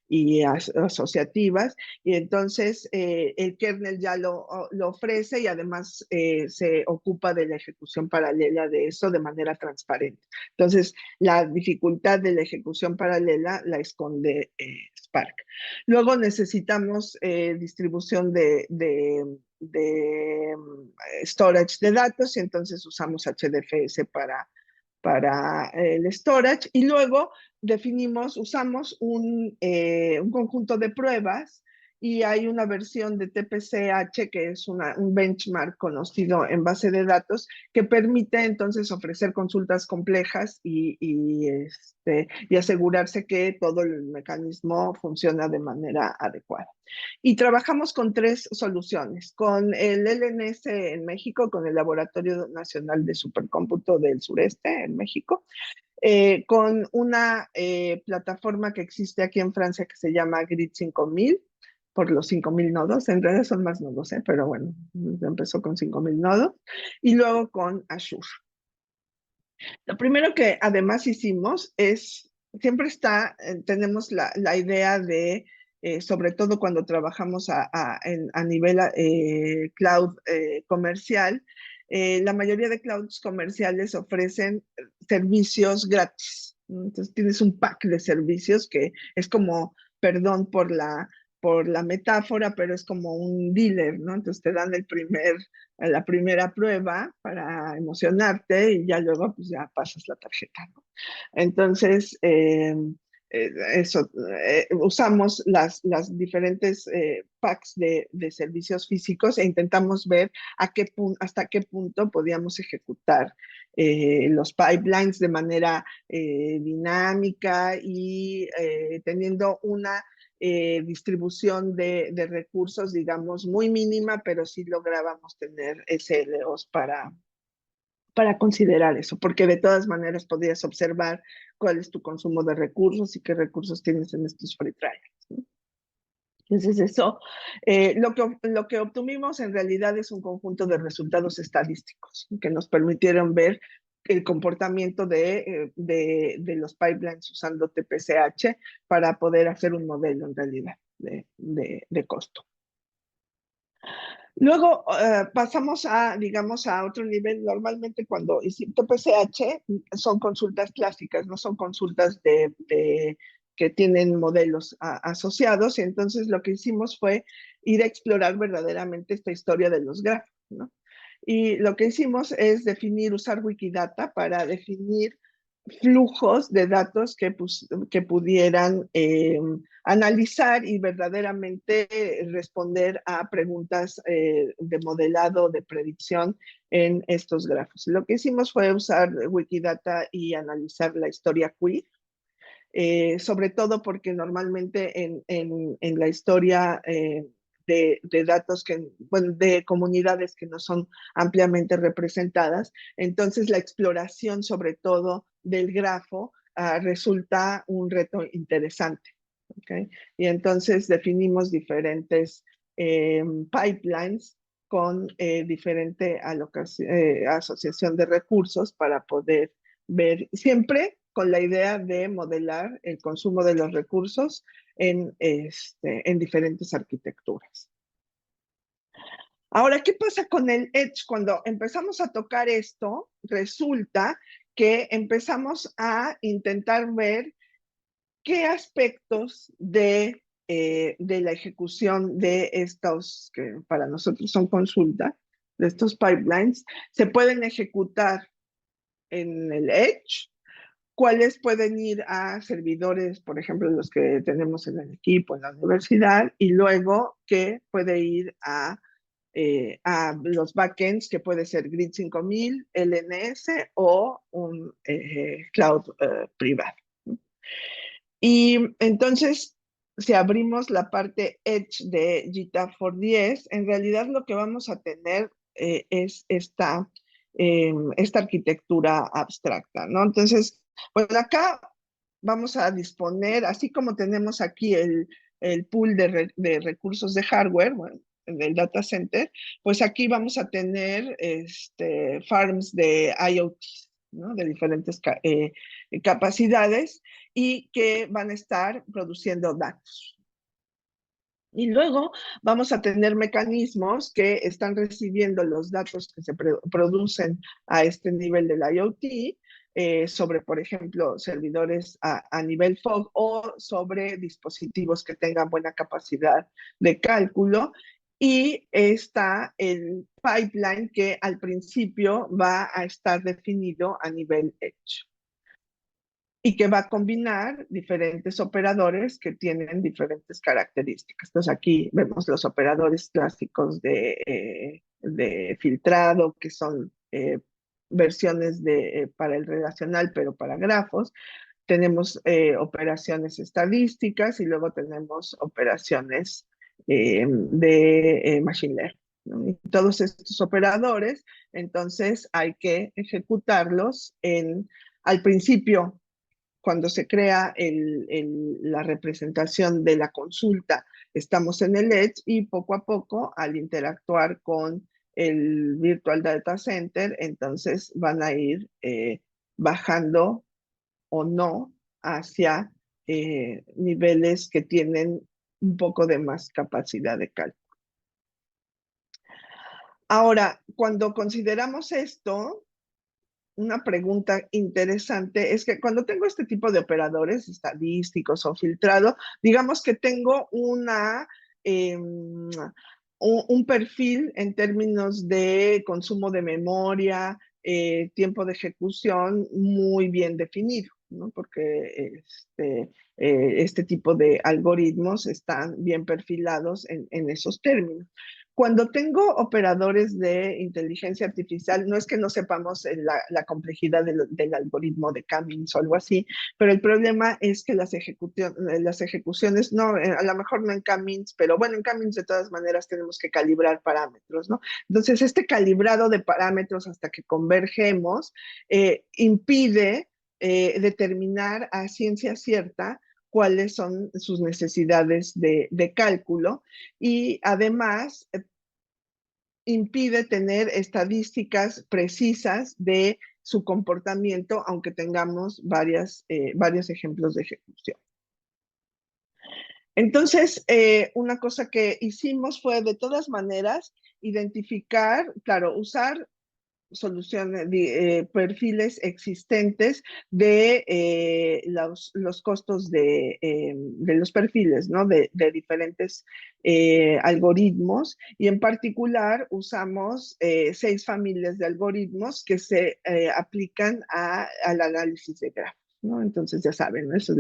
y asociativas, y entonces el kernel ya lo ofrece y además se ocupa de la ejecución paralela de eso de manera transparente. Entonces, la dificultad de la ejecución paralela la esconde Spark. Luego necesitamos distribución de storage de datos y entonces usamos HDFS para el storage y luego usamos un conjunto de pruebas y hay una versión de TPC-H que es un benchmark conocido en base de datos que permite entonces ofrecer consultas complejas y asegurarse que todo el mecanismo funciona de manera adecuada. Y trabajamos con 3 soluciones, con el LNS en México, con el Laboratorio Nacional de Supercómputo del Sureste en México, con una plataforma que existe aquí en Francia que se llama Grid 5000, por los 5000 nodos, en realidad son más nodos, pero bueno, empezó con 5000 nodos, y luego con Azure. Lo primero que además hicimos siempre tenemos la idea de, sobre todo cuando trabajamos a nivel cloud comercial, la mayoría de clouds comerciales ofrecen servicios gratis. Entonces tienes un pack de servicios que es como, perdón por la metáfora, pero es como un dealer, ¿no? Entonces te dan la primera prueba para emocionarte y ya luego pues ya pasas la tarjeta, ¿no? Entonces, usamos las diferentes packs de servicios físicos e intentamos ver hasta qué punto podíamos ejecutar los pipelines de manera dinámica y teniendo una distribución de recursos, digamos, muy mínima, pero sí lográbamos tener SLOs para considerar eso, porque de todas maneras podrías observar cuál es tu consumo de recursos y qué recursos tienes en estos free trials, ¿no? Entonces eso, lo que obtuvimos en realidad es un conjunto de resultados estadísticos que nos permitieron ver el comportamiento de los pipelines usando TPCH para poder hacer un modelo en realidad de costo. Luego pasamos a, digamos, a otro nivel. Normalmente cuando hicimos TPCH son consultas clásicas, no son consultas que tienen modelos asociados. Y entonces lo que hicimos fue ir a explorar verdaderamente esta historia de los grafos, ¿no? Y lo que hicimos es usar Wikidata para definir flujos de datos que pudieran analizar y verdaderamente responder a preguntas de modelado, de predicción en estos grafos. Lo que hicimos fue usar Wikidata y analizar la historia queer, sobre todo porque normalmente en la historia de datos bueno, de comunidades que no son ampliamente representadas, entonces la exploración sobre todo del grafo resulta un reto interesante. ¿Okay? Y entonces definimos diferentes pipelines con diferente asociación de recursos para poder ver, siempre con la idea de modelar el consumo de los recursos en diferentes arquitecturas. Ahora, ¿qué pasa con el Edge? Cuando empezamos a tocar esto, resulta que empezamos a intentar ver qué aspectos de la ejecución de estos, que para nosotros son consultas, de estos pipelines, se pueden ejecutar en el Edge, cuáles pueden ir a servidores, por ejemplo, los que tenemos en el equipo, en la universidad, y luego qué puede ir a los backends, que puede ser Grid 5000, LNS o un cloud privado. Y entonces, si abrimos la parte Edge de GTAP 410, en realidad lo que vamos a tener es esta arquitectura abstracta, ¿no? Entonces, pues acá vamos a disponer, así como tenemos aquí el pool de recursos de hardware, bueno, del data center, pues aquí vamos a tener farms de IoT, ¿no? De diferentes capacidades y que van a estar produciendo datos. Y luego vamos a tener mecanismos que están recibiendo los datos que se producen a este nivel del IoT, sobre, por ejemplo, servidores a nivel FOG o sobre dispositivos que tengan buena capacidad de cálculo. Y está el pipeline que al principio va a estar definido a nivel Edge y que va a combinar diferentes operadores que tienen diferentes características. Entonces aquí vemos los operadores clásicos de filtrado, que son versiones para el relacional, pero para grafos. Tenemos operaciones estadísticas y luego tenemos operaciones de machine learning, ¿no? Y todos estos operadores, entonces hay que ejecutarlos al principio, cuando se crea la representación de la consulta, estamos en el Edge y poco a poco, al interactuar con el Virtual Data Center, entonces van a ir bajando o no hacia niveles que tienen un poco de más capacidad de cálculo. Ahora, cuando consideramos esto, una pregunta interesante es que cuando tengo este tipo de operadores estadísticos o filtrado, digamos que tengo un perfil en términos de consumo de memoria, tiempo de ejecución muy bien definido, ¿no? Porque este tipo de algoritmos están bien perfilados en esos términos. Cuando tengo operadores de inteligencia artificial, no es que no sepamos la complejidad del algoritmo de Cummings o algo así, pero el problema es que las ejecuciones, no, a lo mejor no en Cummings, pero bueno, en Cummings de todas maneras tenemos que calibrar parámetros, ¿no? Entonces, este calibrado de parámetros hasta que convergemos impide determinar a ciencia cierta cuáles son sus necesidades de cálculo y además impide tener estadísticas precisas de su comportamiento, aunque tengamos varios ejemplos de ejecución. Entonces, una cosa que hicimos fue de todas maneras identificar, claro, usar soluciones, perfiles existentes de los costos de los perfiles, ¿no? De diferentes algoritmos y en particular usamos 6 familias de algoritmos que se aplican al análisis de grafos. ¿No? Entonces ya saben, ¿no? Eso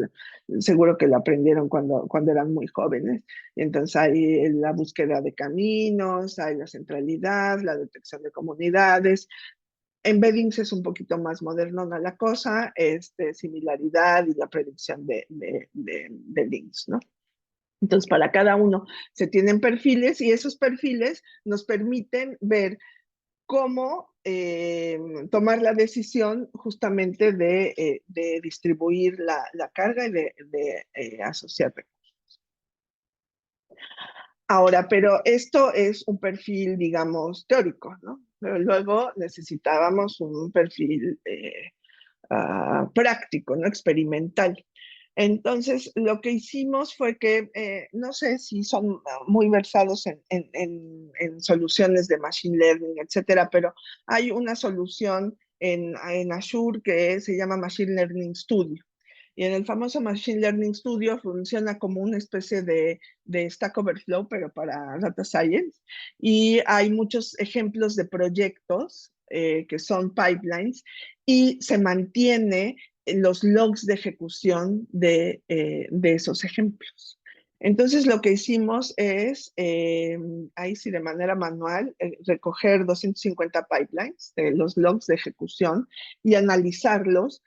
seguro que lo aprendieron cuando eran muy jóvenes. Y entonces hay la búsqueda de caminos, hay la centralidad, la detección de comunidades. Embeddings es un poquito más moderno la cosa, similaridad y la predicción de links, ¿no? Entonces, para cada uno se tienen perfiles y esos perfiles nos permiten ver cómo tomar la decisión justamente de distribuir la carga y de asociar recursos. Ahora, pero esto es un perfil, digamos, teórico, ¿no? Pero luego necesitábamos un perfil práctico, ¿no? Experimental. Entonces, lo que hicimos fue que, no sé si son muy versados en soluciones de machine learning, etcétera, pero hay una solución en Azure que se llama Machine Learning Studio. Y en el famoso Machine Learning Studio funciona como una especie de Stack Overflow, pero para Data Science. Y hay muchos ejemplos de proyectos que son pipelines y se mantiene los logs de ejecución de esos ejemplos. Entonces lo que hicimos es, ahí sí de manera manual, recoger 250 pipelines de los logs de ejecución y analizarlos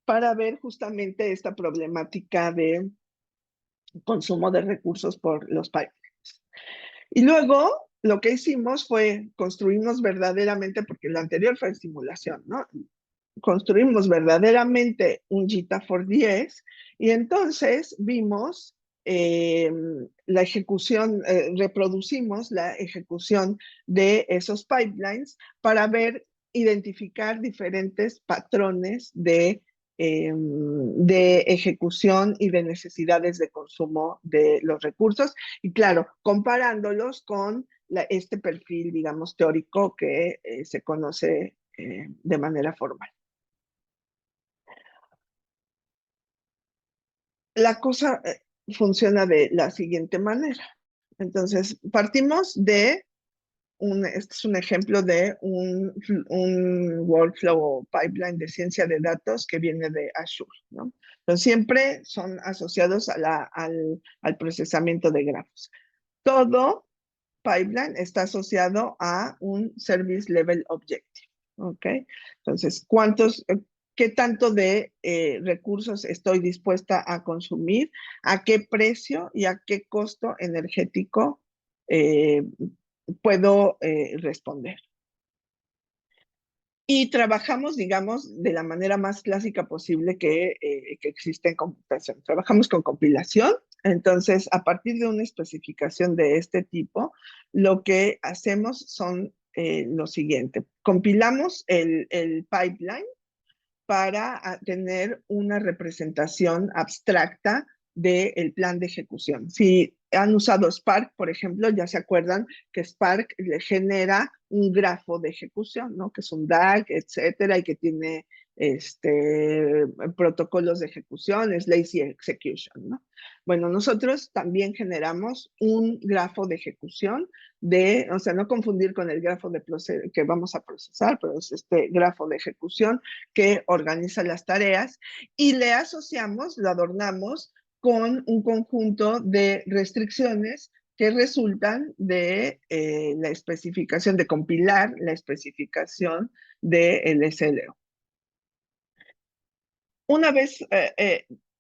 para ver justamente esta problemática de consumo de recursos por los pipelines. Y luego lo que hicimos fue construirnos verdaderamente, porque lo anterior fue simulación, ¿no? Construimos verdaderamente un GTAFOR10 y entonces vimos la ejecución, reproducimos la ejecución de esos pipelines para identificar diferentes patrones de ejecución y de necesidades de consumo de los recursos. Y claro, comparándolos con este perfil, digamos, teórico que se conoce de manera formal. La cosa funciona de la siguiente manera. Entonces, partimos este es un ejemplo de un workflow o pipeline de ciencia de datos que viene de Azure, ¿no? Entonces, siempre son asociados al procesamiento de grafos. Todo pipeline está asociado a un Service Level Objective, ¿ok? Entonces, qué tanto de recursos estoy dispuesta a consumir, a qué precio y a qué costo energético eh, puedo responder. Y trabajamos, digamos, de la manera más clásica posible que existe en computación. Trabajamos con compilación. Entonces, a partir de una especificación de este tipo, lo que hacemos son lo siguiente. Compilamos el pipeline para tener una representación abstracta del plan de ejecución. Si han usado Spark, por ejemplo, ya se acuerdan que Spark le genera un grafo de ejecución, ¿no? Que es un DAG, etcétera, y que tiene protocolos de ejecución, es lazy execution, ¿no? Bueno, nosotros también generamos un grafo de ejecución o sea, no confundir con el grafo que vamos a procesar, pero es este grafo de ejecución que organiza las tareas y le asociamos, lo adornamos con un conjunto de restricciones que resultan de la especificación, de compilar la especificación del SLO. Una vez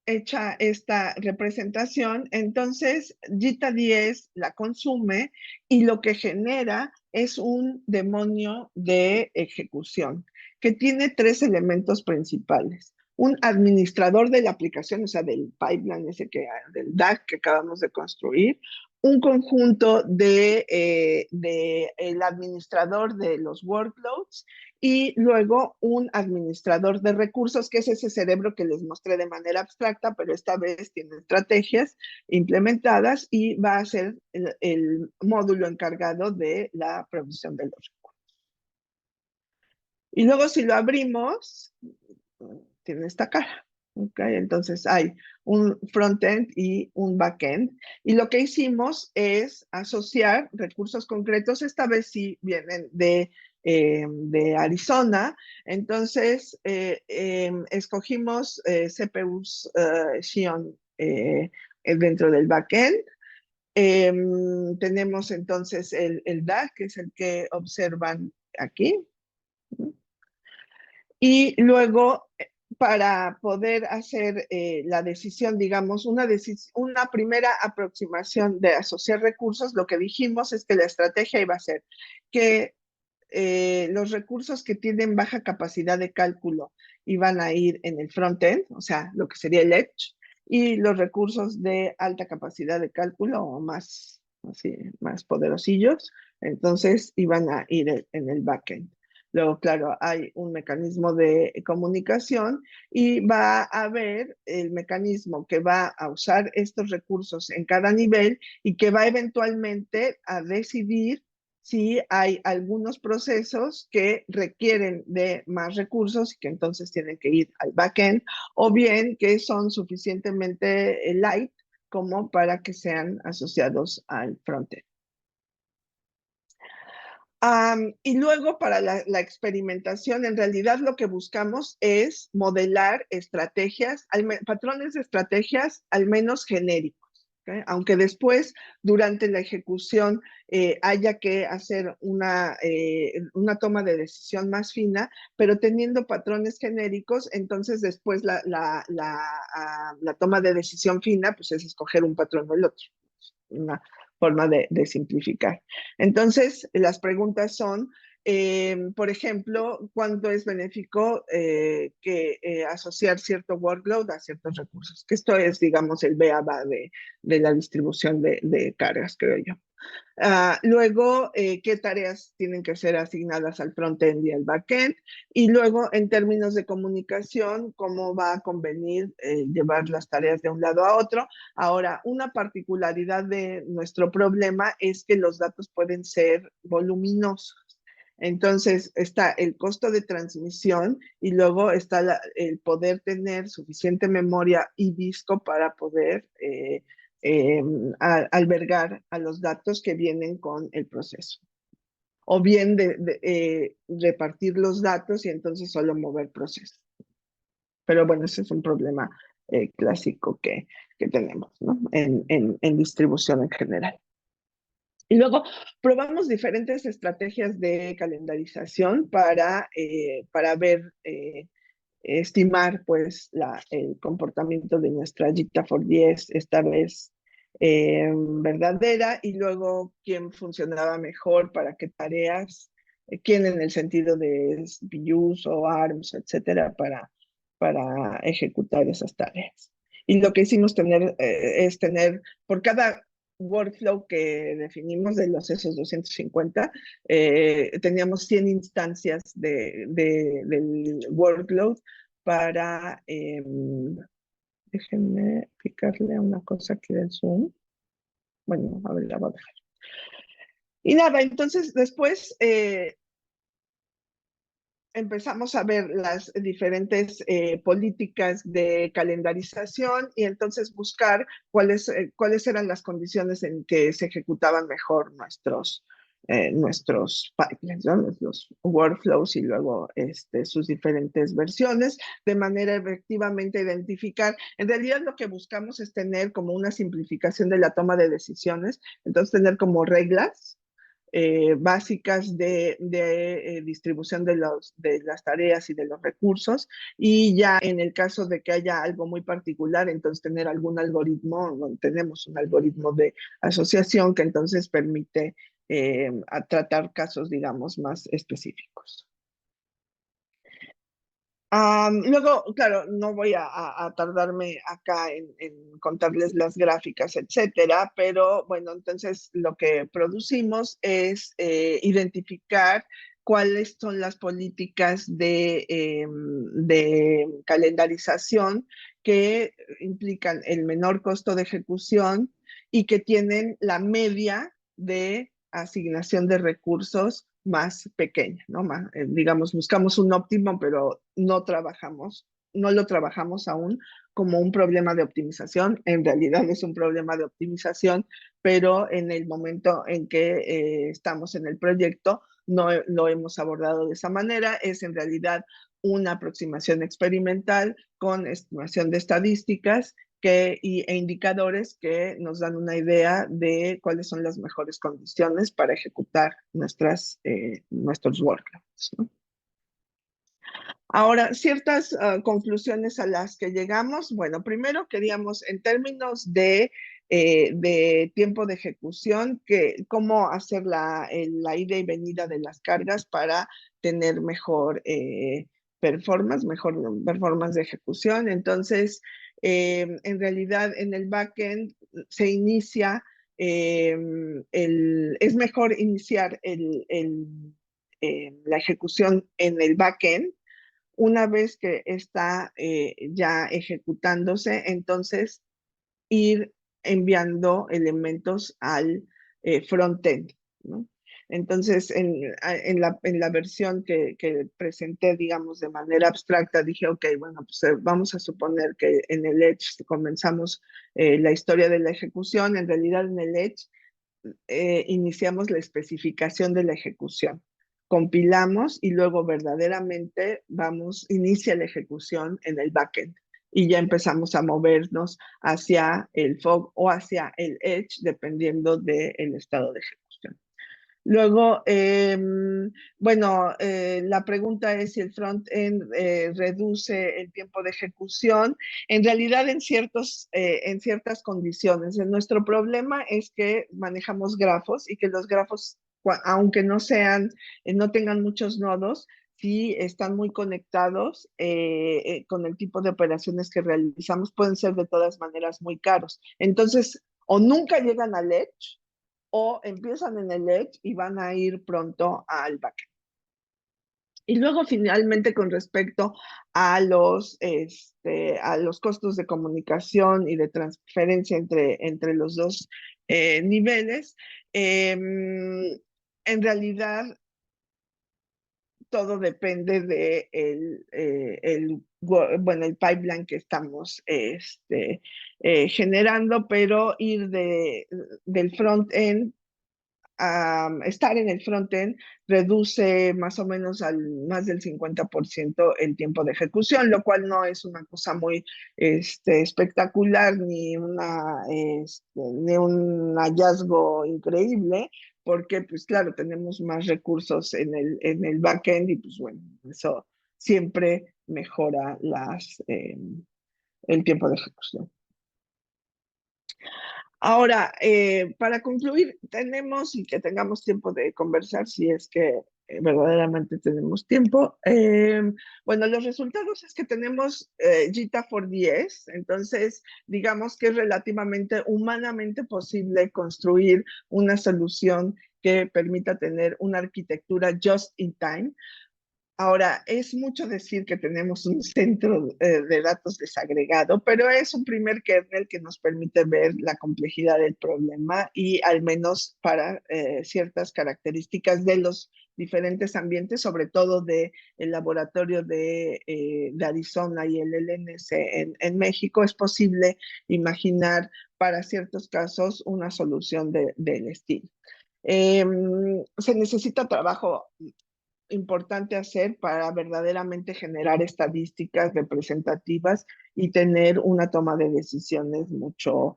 hecha esta representación, entonces Jita 10 la consume y lo que genera es un demonio de ejecución que tiene tres elementos principales. Un administrador de la aplicación, o sea, del pipeline del DAG que acabamos de construir, un conjunto de el administrador de los workloads y luego un administrador de recursos, que es ese cerebro que les mostré de manera abstracta, pero esta vez tiene estrategias implementadas y va a ser el módulo encargado de la provisión de los recursos. Y luego si lo abrimos, tiene esta cara. Okay, entonces hay un frontend y un backend. Y lo que hicimos es asociar recursos concretos. Esta vez sí vienen de Arizona. Entonces, escogimos CPUs Xeon dentro del backend. Tenemos entonces el DAC, que es el que observan aquí. Y luego, para poder hacer la decisión, digamos, una primera aproximación de asociar recursos, lo que dijimos es que la estrategia iba a ser que los recursos que tienen baja capacidad de cálculo iban a ir en el front-end, o sea, lo que sería el edge, y los recursos de alta capacidad de cálculo o más, así, más poderosillos, entonces iban a ir en el backend. Luego, claro, hay un mecanismo de comunicación y va a haber el mecanismo que va a usar estos recursos en cada nivel y que va eventualmente a decidir si hay algunos procesos que requieren de más recursos y que entonces tienen que ir al backend, o bien que son suficientemente light como para que sean asociados al frontend. Y luego para la experimentación, en realidad lo que buscamos es modelar estrategias, patrones de estrategias al menos genéricos. ¿Okay? Aunque después, durante la ejecución, haya que hacer una toma de decisión más fina, pero teniendo patrones genéricos, entonces después la toma de decisión fina, pues es escoger un patrón o el otro. Una forma de simplificar. Entonces, las preguntas son, por ejemplo, ¿cuánto es benéfico asociar cierto workload a ciertos recursos? Que esto es, digamos, el BABA de la distribución de cargas, creo yo. Luego, qué tareas tienen que ser asignadas al frontend y al backend. Y luego, en términos de comunicación, cómo va a convenir llevar las tareas de un lado a otro. Ahora, una particularidad de nuestro problema es que los datos pueden ser voluminosos. Entonces está el costo de transmisión y luego está el poder tener suficiente memoria y disco para poder albergar a los datos que vienen con el proceso. O bien repartir los datos y entonces solo mover procesos. Pero bueno, ese es un problema clásico que tenemos, ¿no? en distribución en general. Y luego probamos diferentes estrategias de calendarización para ver, estimar pues el comportamiento de nuestra JIT410, esta vez verdadera, y luego quién funcionaba mejor para qué tareas, quién en el sentido de CPUs o ARMS, etcétera, para ejecutar esas tareas. Y lo que hicimos es tener por cada workflow que definimos de los esos 250, teníamos 100 instancias del workload para, déjenme picarle una cosa aquí del Zoom. Bueno, a ver, la voy a dejar. Y nada, entonces después empezamos a ver las diferentes políticas de calendarización y entonces buscar cuáles eran las condiciones en que se ejecutaban mejor nuestros pipelines, ¿no? Los workflows y luego sus diferentes versiones, de manera efectivamente identificar. En realidad lo que buscamos es tener como una simplificación de la toma de decisiones, entonces tener como reglas básicas de distribución de las tareas y de los recursos, y ya en el caso de que haya algo muy particular, entonces tener algún algoritmo, tenemos un algoritmo de asociación que entonces permite a tratar casos, digamos, más específicos. Luego, claro, no voy a tardarme acá en contarles las gráficas, etcétera, pero bueno, entonces lo que producimos es identificar cuáles son las políticas de calendarización que implican el menor costo de ejecución y que tienen la media de asignación de recursos más pequeña, ¿no? Digamos, buscamos un óptimo, pero no lo trabajamos aún como un problema de optimización. En realidad es un problema de optimización, pero en el momento en que estamos en el proyecto no lo hemos abordado de esa manera. Es en realidad una aproximación experimental con estimación de estadísticas e indicadores que nos dan una idea de cuáles son las mejores condiciones para ejecutar nuestros workloads, ¿no? Ahora, ciertas conclusiones a las que llegamos. Bueno, primero queríamos, en términos de tiempo de ejecución, cómo hacer la ida y venida de las cargas para tener mejor performance de ejecución. Entonces, en realidad, en el backend se inicia, es mejor iniciar la ejecución en el backend. Una vez que está ya ejecutándose, entonces ir enviando elementos al frontend, ¿no? Entonces, en la versión que presenté, digamos, de manera abstracta, dije, ok, bueno, pues vamos a suponer que en el Edge comenzamos la historia de la ejecución. En realidad, en el Edge iniciamos la especificación de la ejecución, compilamos y luego verdaderamente inicia la ejecución en el backend y ya empezamos a movernos hacia el fog o hacia el edge dependiendo del estado de ejecución. Luego, bueno, la pregunta es si el front-end reduce el tiempo de ejecución. En realidad, en ciertas condiciones. Nuestro problema es que manejamos grafos y que los grafos, aunque no tengan muchos nodos, si están muy conectados con el tipo de operaciones que realizamos, pueden ser de todas maneras muy caros. Entonces, o nunca llegan al edge, o empiezan en el edge y van a ir pronto al backend. Y luego finalmente con respecto a los costos de comunicación y de transferencia entre los dos niveles, en realidad todo depende de el pipeline que estamos generando, pero ir del front-end estar en el frontend reduce más o menos al más del 50% el tiempo de ejecución, lo cual no es una cosa muy espectacular ni un hallazgo increíble, porque pues claro, tenemos más recursos en el backend y pues bueno, eso siempre mejora el tiempo de ejecución. Ahora, para concluir, y que tengamos tiempo de conversar, si es que verdaderamente tenemos tiempo. Bueno, los resultados es que tenemos GTAP410, entonces digamos que es relativamente humanamente posible construir una solución que permita tener una arquitectura just in time. Ahora, es mucho decir que tenemos un centro de datos desagregado, pero es un primer kernel que nos permite ver la complejidad del problema y al menos para ciertas características de los diferentes ambientes, sobre todo del laboratorio de Arizona y el LNC en México, es posible imaginar para ciertos casos una solución del estilo. Se necesita trabajo importante hacer para verdaderamente generar estadísticas representativas y tener una toma de decisiones mucho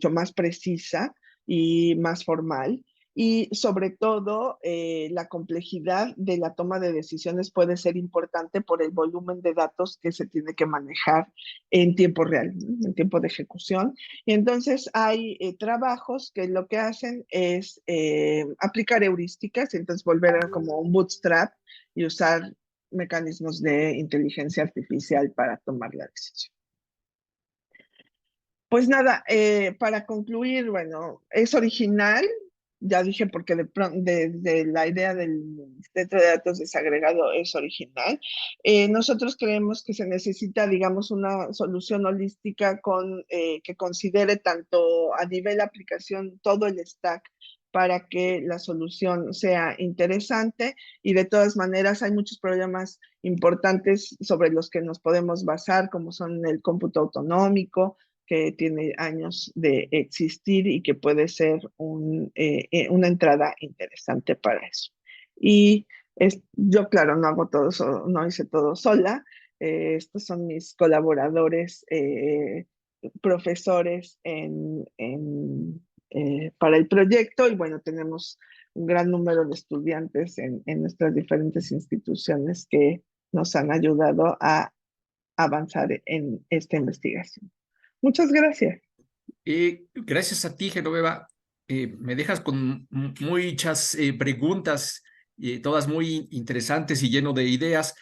más precisa y más formal. Y sobre todo, la complejidad de la toma de decisiones puede ser importante por el volumen de datos que se tiene que manejar en tiempo real, ¿no? En tiempo de ejecución. Y entonces hay trabajos que lo que hacen es aplicar heurísticas, entonces volver a como un bootstrap y usar mecanismos de inteligencia artificial para tomar la decisión. Pues nada, para concluir, bueno, es original, ya dije porque de la idea del centro de datos desagregado es original. Nosotros creemos que se necesita, digamos, una solución holística que considere tanto a nivel aplicación todo el stack para que la solución sea interesante y de todas maneras hay muchos problemas importantes sobre los que nos podemos basar, como son el cómputo autonómico, que tiene años de existir y que puede ser una entrada interesante para eso. Y yo, claro, no hago todo, no hice todo sola. Estos son mis colaboradores, profesores para el proyecto y bueno, tenemos un gran número de estudiantes en nuestras diferentes instituciones que nos han ayudado a avanzar en esta investigación. Muchas gracias. Gracias a ti, Genoveva. Me dejas con muchas preguntas, todas muy interesantes y lleno de ideas.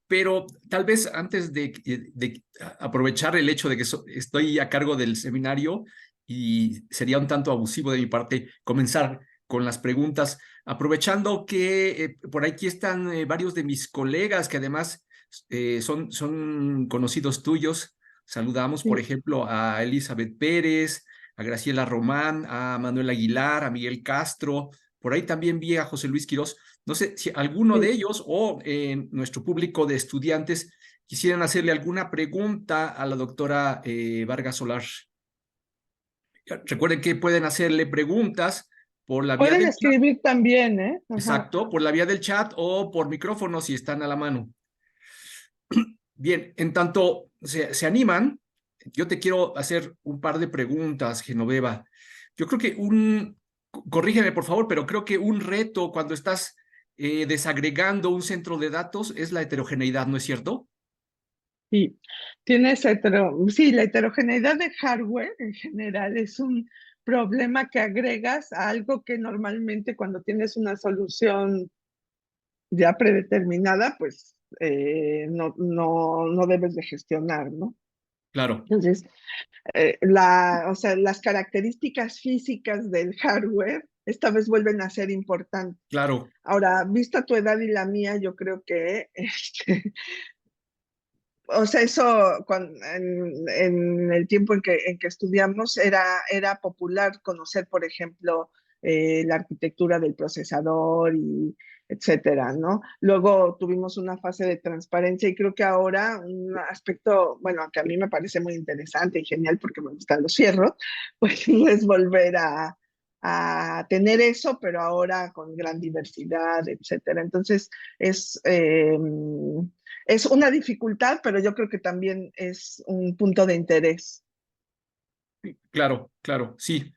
Pero tal vez antes de aprovechar el hecho de que estoy a cargo del seminario y sería un tanto abusivo de mi parte comenzar con las preguntas, aprovechando que por aquí están varios de mis colegas que además son conocidos tuyos. Saludamos, por Sí, ejemplo, a Elizabeth Pérez, a Graciela Román, a Manuel Aguilar, a Miguel Castro. Por ahí también vi a José Luis Quirós. No sé si alguno de sí. ellos o nuestro público de estudiantes quisieran hacerle alguna pregunta a la doctora Vargas Solar. Recuerden que pueden hacerle preguntas por la vía Pueden del chat, escribir también, ¿eh? Ajá. exacto, por la vía del chat o por micrófono si están a la mano. Bien, en tanto se animan, yo te quiero hacer un par de preguntas, Genoveva. Yo creo que corrígeme por favor, pero creo que un reto cuando estás desagregando un centro de datos es la heterogeneidad, ¿no es cierto? Sí, sí, la heterogeneidad de hardware en general es un problema que agregas a algo que normalmente cuando tienes una solución ya predeterminada, pues no debes de gestionar, ¿no? Claro, Entonces, o sea, las características físicas del hardware esta vez vuelven a ser importantes. claro, Ahora, vista tu edad y la mía, yo creo que, o sea, eso en el tiempo en que estudiamos era popular conocer, por ejemplo, la arquitectura del procesador y etcétera, ¿no? Luego tuvimos una fase de transparencia y creo que ahora un aspecto, bueno, que a mí me parece muy interesante y genial porque me gustan los fierros, pues es volver a tener eso, pero ahora con gran diversidad, etcétera. Entonces, es... es una dificultad, pero yo creo que también es un punto de interés. claro, claro, sí.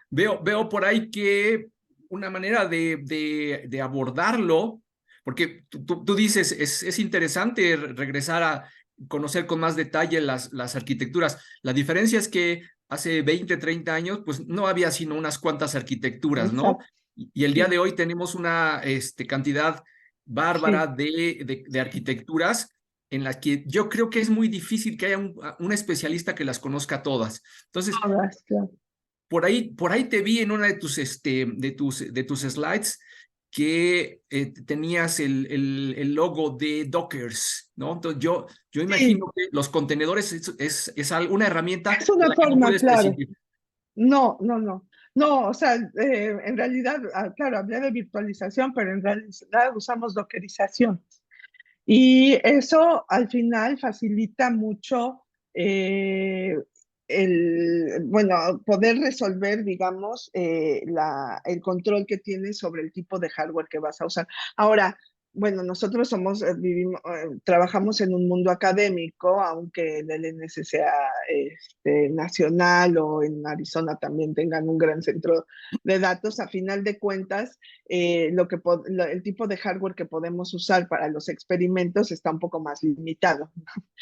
Veo por ahí que una manera de abordarlo, porque tú dices, es interesante regresar a conocer con más detalle las arquitecturas. La diferencia es que hace 20, 30 años, pues no había sino unas cuantas arquitecturas, ¿no? Exacto, Y el día sí, de hoy tenemos una cantidad bárbara sí, de arquitecturas en las que yo creo que es muy difícil que haya un especialista que las conozca todas. Entonces, todas, claro. por ahí te vi en una de tus slides que tenías el logo de Dockers, ¿no? Entonces yo Sí, imagino que los contenedores es una herramienta es de una la que no forma, puedes claro. prescindir. No, no, no. No, o sea, en realidad, claro, hablé de virtualización, pero en realidad usamos dockerización. Y eso al final facilita mucho eh, bueno, poder resolver, digamos, el control que tienes sobre el tipo de hardware que vas a usar. Ahora, bueno, nosotros trabajamos en un mundo académico, aunque el LNS sea nacional o en Arizona también tengan un gran centro de datos, a final de cuentas, el tipo de hardware que podemos usar para los experimentos está un poco más limitado.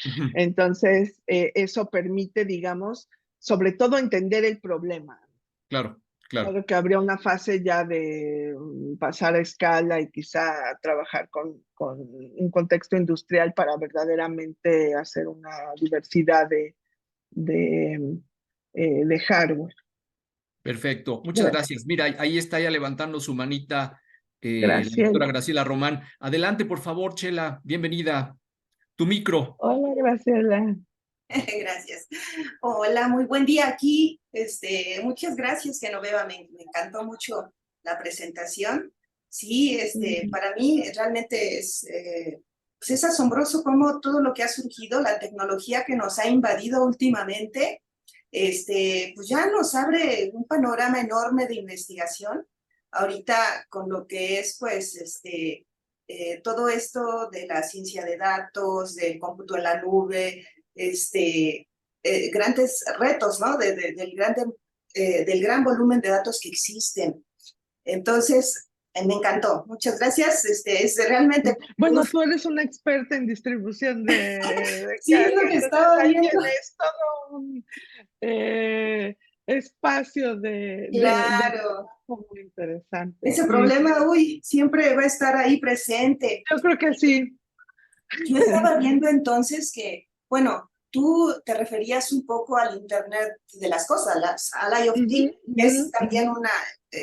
Ujú. Entonces, eso permite, digamos, sobre todo entender el problema. Claro, claro. Claro que habría una fase ya de pasar a escala y quizá trabajar con un contexto industrial para verdaderamente hacer una diversidad de, de hardware. Perfecto, muchas Gracias. gracias. Mira, ahí está ya levantando su manita la Gracias. doctora Graciela Román. Adelante, por favor, Chela, bienvenida. Tu micro. Hola, Graciela. Gracias. Hola, muy buen día aquí. Muchas gracias, Genoveva. Me encantó mucho la presentación. Sí, para mí realmente pues es asombroso cómo todo lo que ha surgido, la tecnología que nos ha invadido últimamente, pues ya nos abre un panorama enorme de investigación. Ahorita con lo que es, pues, todo esto de la ciencia de datos, del cómputo en la nube, grandes retos, ¿no? Del gran volumen de datos que existen. Entonces, me encantó. Muchas gracias. Es realmente, Bueno, tú eres una experta en distribución de sí, es lo carga, que entonces estaba ahí viendo. tienes todo un espacio de Claro. trabajo muy interesante. Ese Y sí, problema, uy, siempre va a estar ahí presente. yo creo que sí. Yo estaba viendo entonces que, bueno, tú te referías un poco al Internet de las cosas, al IoT, Ujú, que ujú, es también ujú.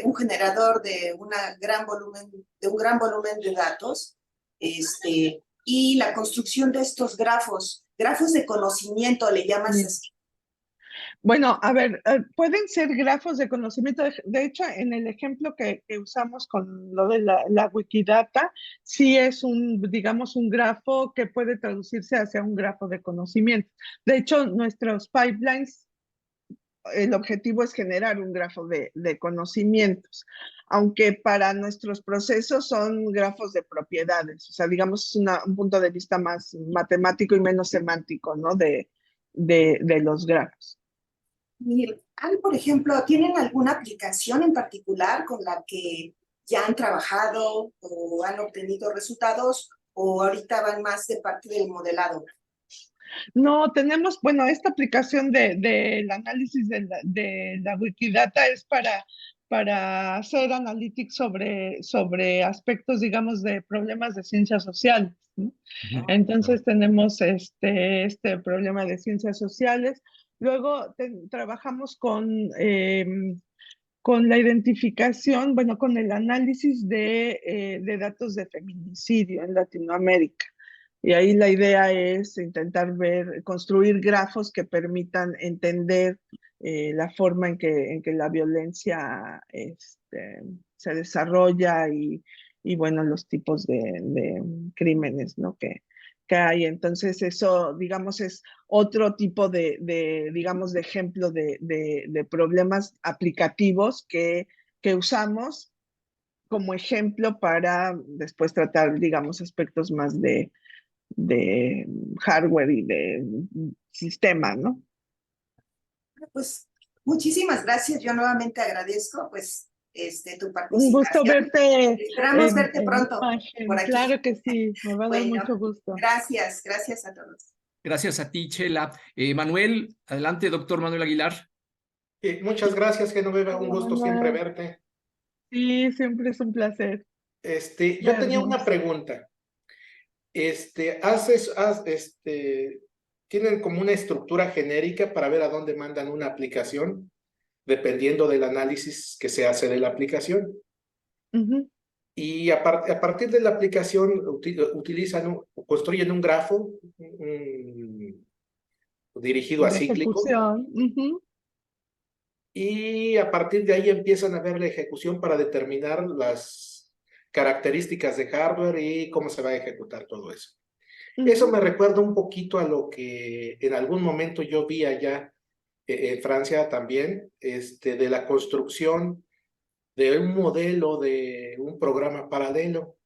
un generador de un gran volumen de datos, y la construcción de estos grafos de conocimiento, le llamas Sí. así. Bueno, a ver, pueden ser grafos de conocimiento. De hecho, en el ejemplo que usamos con lo de la Wikidata, sí es digamos, un grafo que puede traducirse hacia un grafo de conocimiento. De hecho, nuestros pipelines, el objetivo es generar un grafo de conocimientos, aunque para nuestros procesos son grafos de propiedades. O sea, digamos, es un punto de vista más matemático y menos semántico, ¿no? De los grafos. Y, por ejemplo, ¿tienen alguna aplicación en particular con la que ya han trabajado o han obtenido resultados o ahorita van más de parte del modelado? No, tenemos, bueno, esta aplicación del análisis de la Wikidata es para hacer analytics sobre aspectos, digamos, de problemas de ciencias sociales, ¿no? Ujú. Entonces tenemos este problema de ciencias sociales. Luego trabajamos con la identificación, bueno, con el análisis de datos de feminicidio en Latinoamérica. Y ahí la idea es intentar construir grafos que permitan entender la forma en que la violencia se desarrolla y, bueno, los tipos de crímenes, ¿no? que hay. Entonces, eso, digamos, es otro tipo digamos, de ejemplo de problemas aplicativos que usamos como ejemplo para después tratar, digamos, aspectos más de hardware y de sistema, ¿no? Pues muchísimas gracias. Yo nuevamente agradezco pues tu Un gusto participación. verte Esperamos en, verte en pronto por imagen. aquí. Claro que sí, me va a dar Bueno, mucho gusto. gracias a todos. Gracias a ti, Chela. Manuel, adelante, doctor Manuel Aguilar. Muchas gracias, Genoveva. Un Hola, gusto siempre Manuel. verte. Sí, siempre es un placer Yo tenía una vernos. pregunta. ¿Tienen como una estructura genérica para ver a dónde mandan una aplicación, dependiendo del análisis que se hace de la aplicación? Ujú. Y a partir de la aplicación construyen un grafo dirigido a De cíclico, ejecución. Ujú. y a partir de ahí empiezan a ver la ejecución para determinar las características de hardware y cómo se va a ejecutar todo eso. Eso Ujú. me recuerda un poquito a lo que en algún momento yo vi allá en Francia también, de la construcción de un modelo de un programa paralelo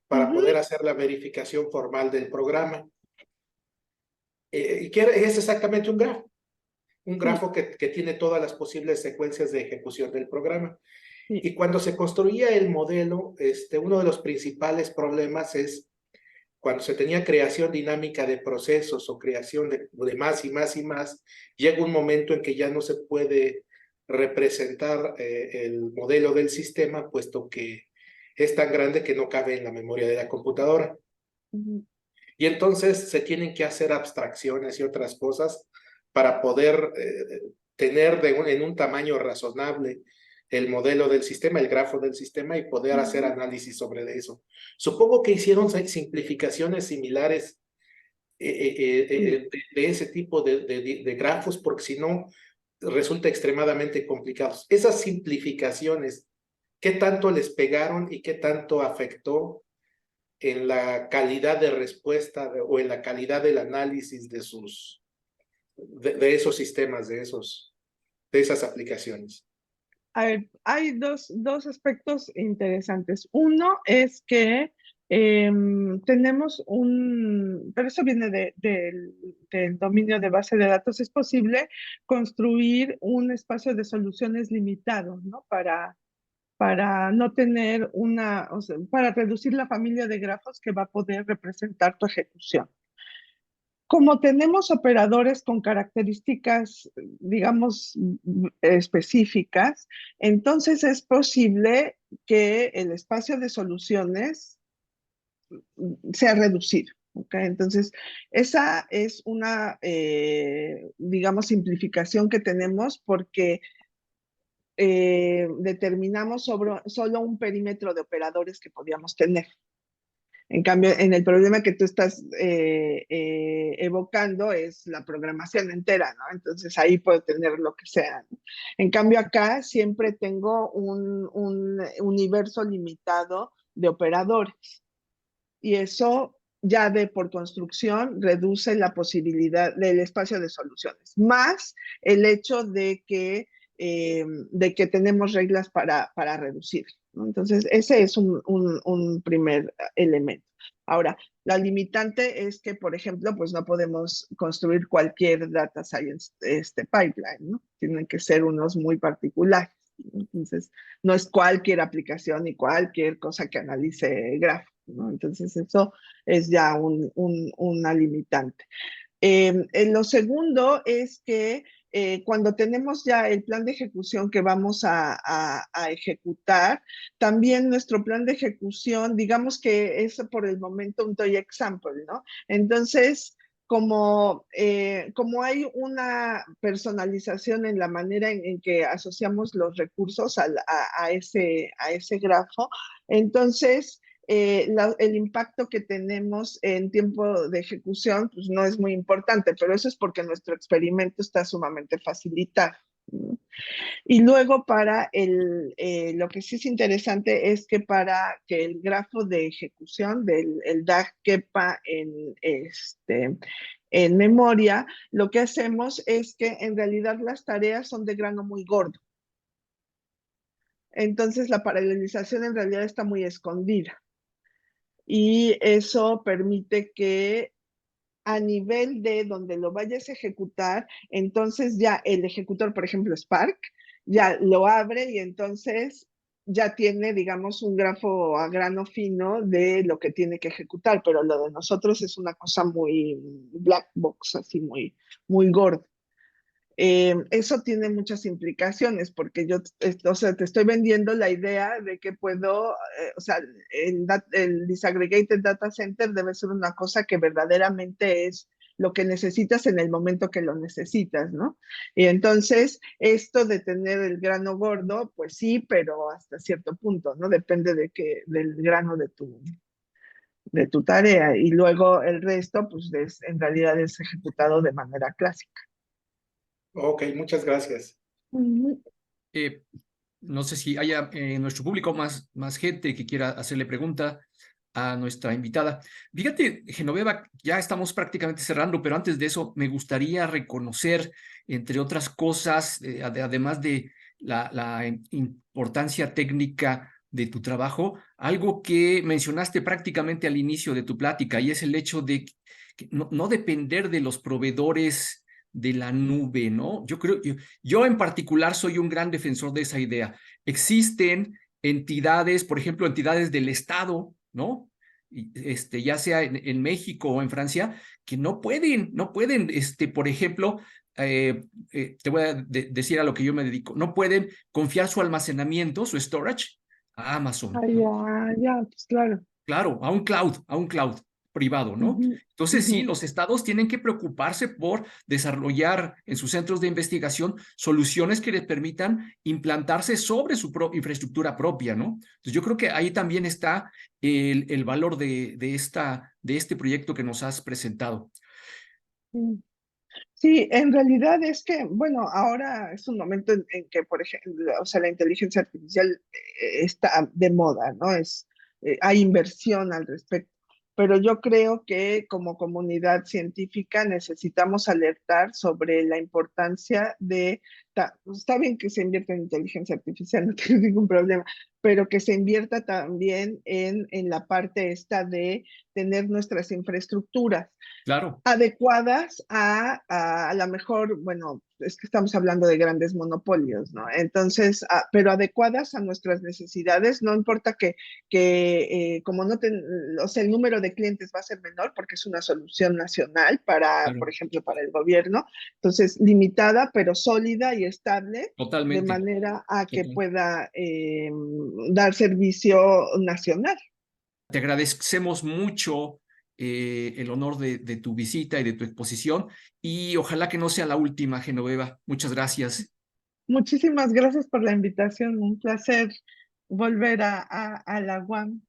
para Ujú. poder hacer la verificación formal del programa. Y que es exactamente un Sí, grafo que tiene todas las posibles secuencias de ejecución del programa. sí. Y cuando se construía el modelo, uno de los principales problemas es cuando se tenía creación dinámica de procesos o creación de más y más y más, llega un momento en que ya no se puede representar el modelo del sistema, puesto que es tan grande que no cabe en la memoria de la computadora. Ujú. Y entonces se tienen que hacer abstracciones y otras cosas para poder tener en un tamaño razonable el modelo del sistema, el grafo del sistema, y poder hacer Ujú. análisis sobre eso. Supongo que hicieron simplificaciones similares Sí. de ese tipo de grafos, porque si no, resulta extremadamente complicado. Esas simplificaciones, ¿qué tanto les pegaron y qué tanto afectó en la calidad de respuesta o en la calidad del análisis de esos sistemas, de esas aplicaciones? A ver, hay dos aspectos interesantes. Uno es que tenemos pero eso viene del dominio de base de datos, es posible construir un espacio de soluciones limitado, ¿no? Para no tener o sea, para reducir la familia de grafos que va a poder representar tu ejecución. Como tenemos operadores con características, digamos, específicas, entonces es posible que el espacio de soluciones sea reducido. ¿Okay? Entonces, esa es una, digamos, simplificación que tenemos porque determinamos solo un perímetro de operadores que podíamos tener. En cambio, en el problema que tú estás evocando es la programación entera, ¿no? Entonces ahí puedo tener lo que sea, ¿no? En cambio, acá siempre tengo un universo limitado de operadores y eso ya por construcción reduce la posibilidad del espacio de soluciones, más el hecho de que tenemos reglas para reducir, ¿no? Entonces, ese es un primer elemento. Ahora, la limitante es que, por ejemplo, pues no podemos construir cualquier data science pipeline, ¿no? Tienen que ser unos muy particulares. Entonces, no es cualquier aplicación y cualquier cosa que analice gráficos, ¿no? Entonces, eso es ya una limitante. Lo segundo es que cuando tenemos ya el plan de ejecución que vamos a ejecutar, también nuestro plan de ejecución, digamos que es por el momento un toy example, ¿no? Entonces, como hay una personalización en la manera en que asociamos los recursos a ese grafo, entonces el impacto que tenemos en tiempo de ejecución pues no es muy importante, pero eso es porque nuestro experimento está sumamente facilitado, ¿no? Y luego lo que sí es interesante es que para que el grafo de ejecución del el DAG quepa en memoria, lo que hacemos es que en realidad las tareas son de grano muy gordo. Entonces la paralelización en realidad está muy escondida. Y eso permite que a nivel de donde lo vayas a ejecutar, entonces ya el ejecutor, por ejemplo, Spark, ya lo abre y entonces ya tiene, digamos, un grafo a grano fino de lo que tiene que ejecutar, pero lo de nosotros es una cosa muy black box, así muy gordo. Eso tiene muchas implicaciones porque o sea, te estoy vendiendo la idea de que puedo, o sea, el disaggregated data center debe ser una cosa que verdaderamente es lo que necesitas en el momento que lo necesitas, ¿no? Y entonces, esto de tener el grano gordo, pues sí, pero hasta cierto punto, ¿no? Depende del grano de tu tarea. Y luego el resto, pues en realidad es ejecutado de manera clásica. Ok, muchas gracias. Ujú. Eh, no sé si haya en nuestro público más gente que quiera hacerle pregunta a nuestra invitada. Fíjate, Genoveva, ya estamos prácticamente cerrando, pero antes de eso me gustaría reconocer, entre otras cosas, además de la importancia técnica de tu trabajo, algo que mencionaste prácticamente al inicio de tu plática, y es el hecho de que no depender de los proveedores de la nube, ¿no? Yo en particular soy un gran defensor de esa idea. Existen entidades, por ejemplo, entidades del Estado, ¿no? Ya sea en México o en Francia, que no pueden, por ejemplo, te voy a decir a lo que yo me dedico, no pueden confiar su almacenamiento, su storage, a Amazon, Ah, ¿no? ya, pues claro. Claro, a un cloud privado, ¿no? Ujú, Entonces, sí, ujú. los estados tienen que preocuparse por desarrollar en sus centros de investigación soluciones que les permitan implantarse sobre su infraestructura propia, ¿no? Entonces, yo creo que ahí también está el valor de este proyecto que nos has presentado. Mm. Sí, en realidad es que, bueno, ahora es un momento en que, por ejemplo, o sea, la inteligencia artificial está de moda, ¿no? Hay inversión al respecto, pero yo creo que como comunidad científica necesitamos alertar sobre la importancia está bien que se invierta en inteligencia artificial, no tengo ningún problema, pero que se invierta también en la parte esta de tener nuestras infraestructuras Claro, adecuadas a lo mejor, bueno, es que estamos hablando de grandes monopolios, ¿no? Entonces, pero adecuadas a nuestras necesidades, no importa que como no o sea, el número de clientes va a ser menor porque es una solución nacional para, claro, por ejemplo, para el gobierno, entonces limitada, pero sólida y estable, de totalmente. manera a que Total. pueda dar servicio nacional. Te agradecemos mucho el honor de tu visita y de tu exposición, y ojalá que no sea la última, Genoveva. Muchas gracias. Muchísimas gracias por la invitación. Un placer volver a la UAM.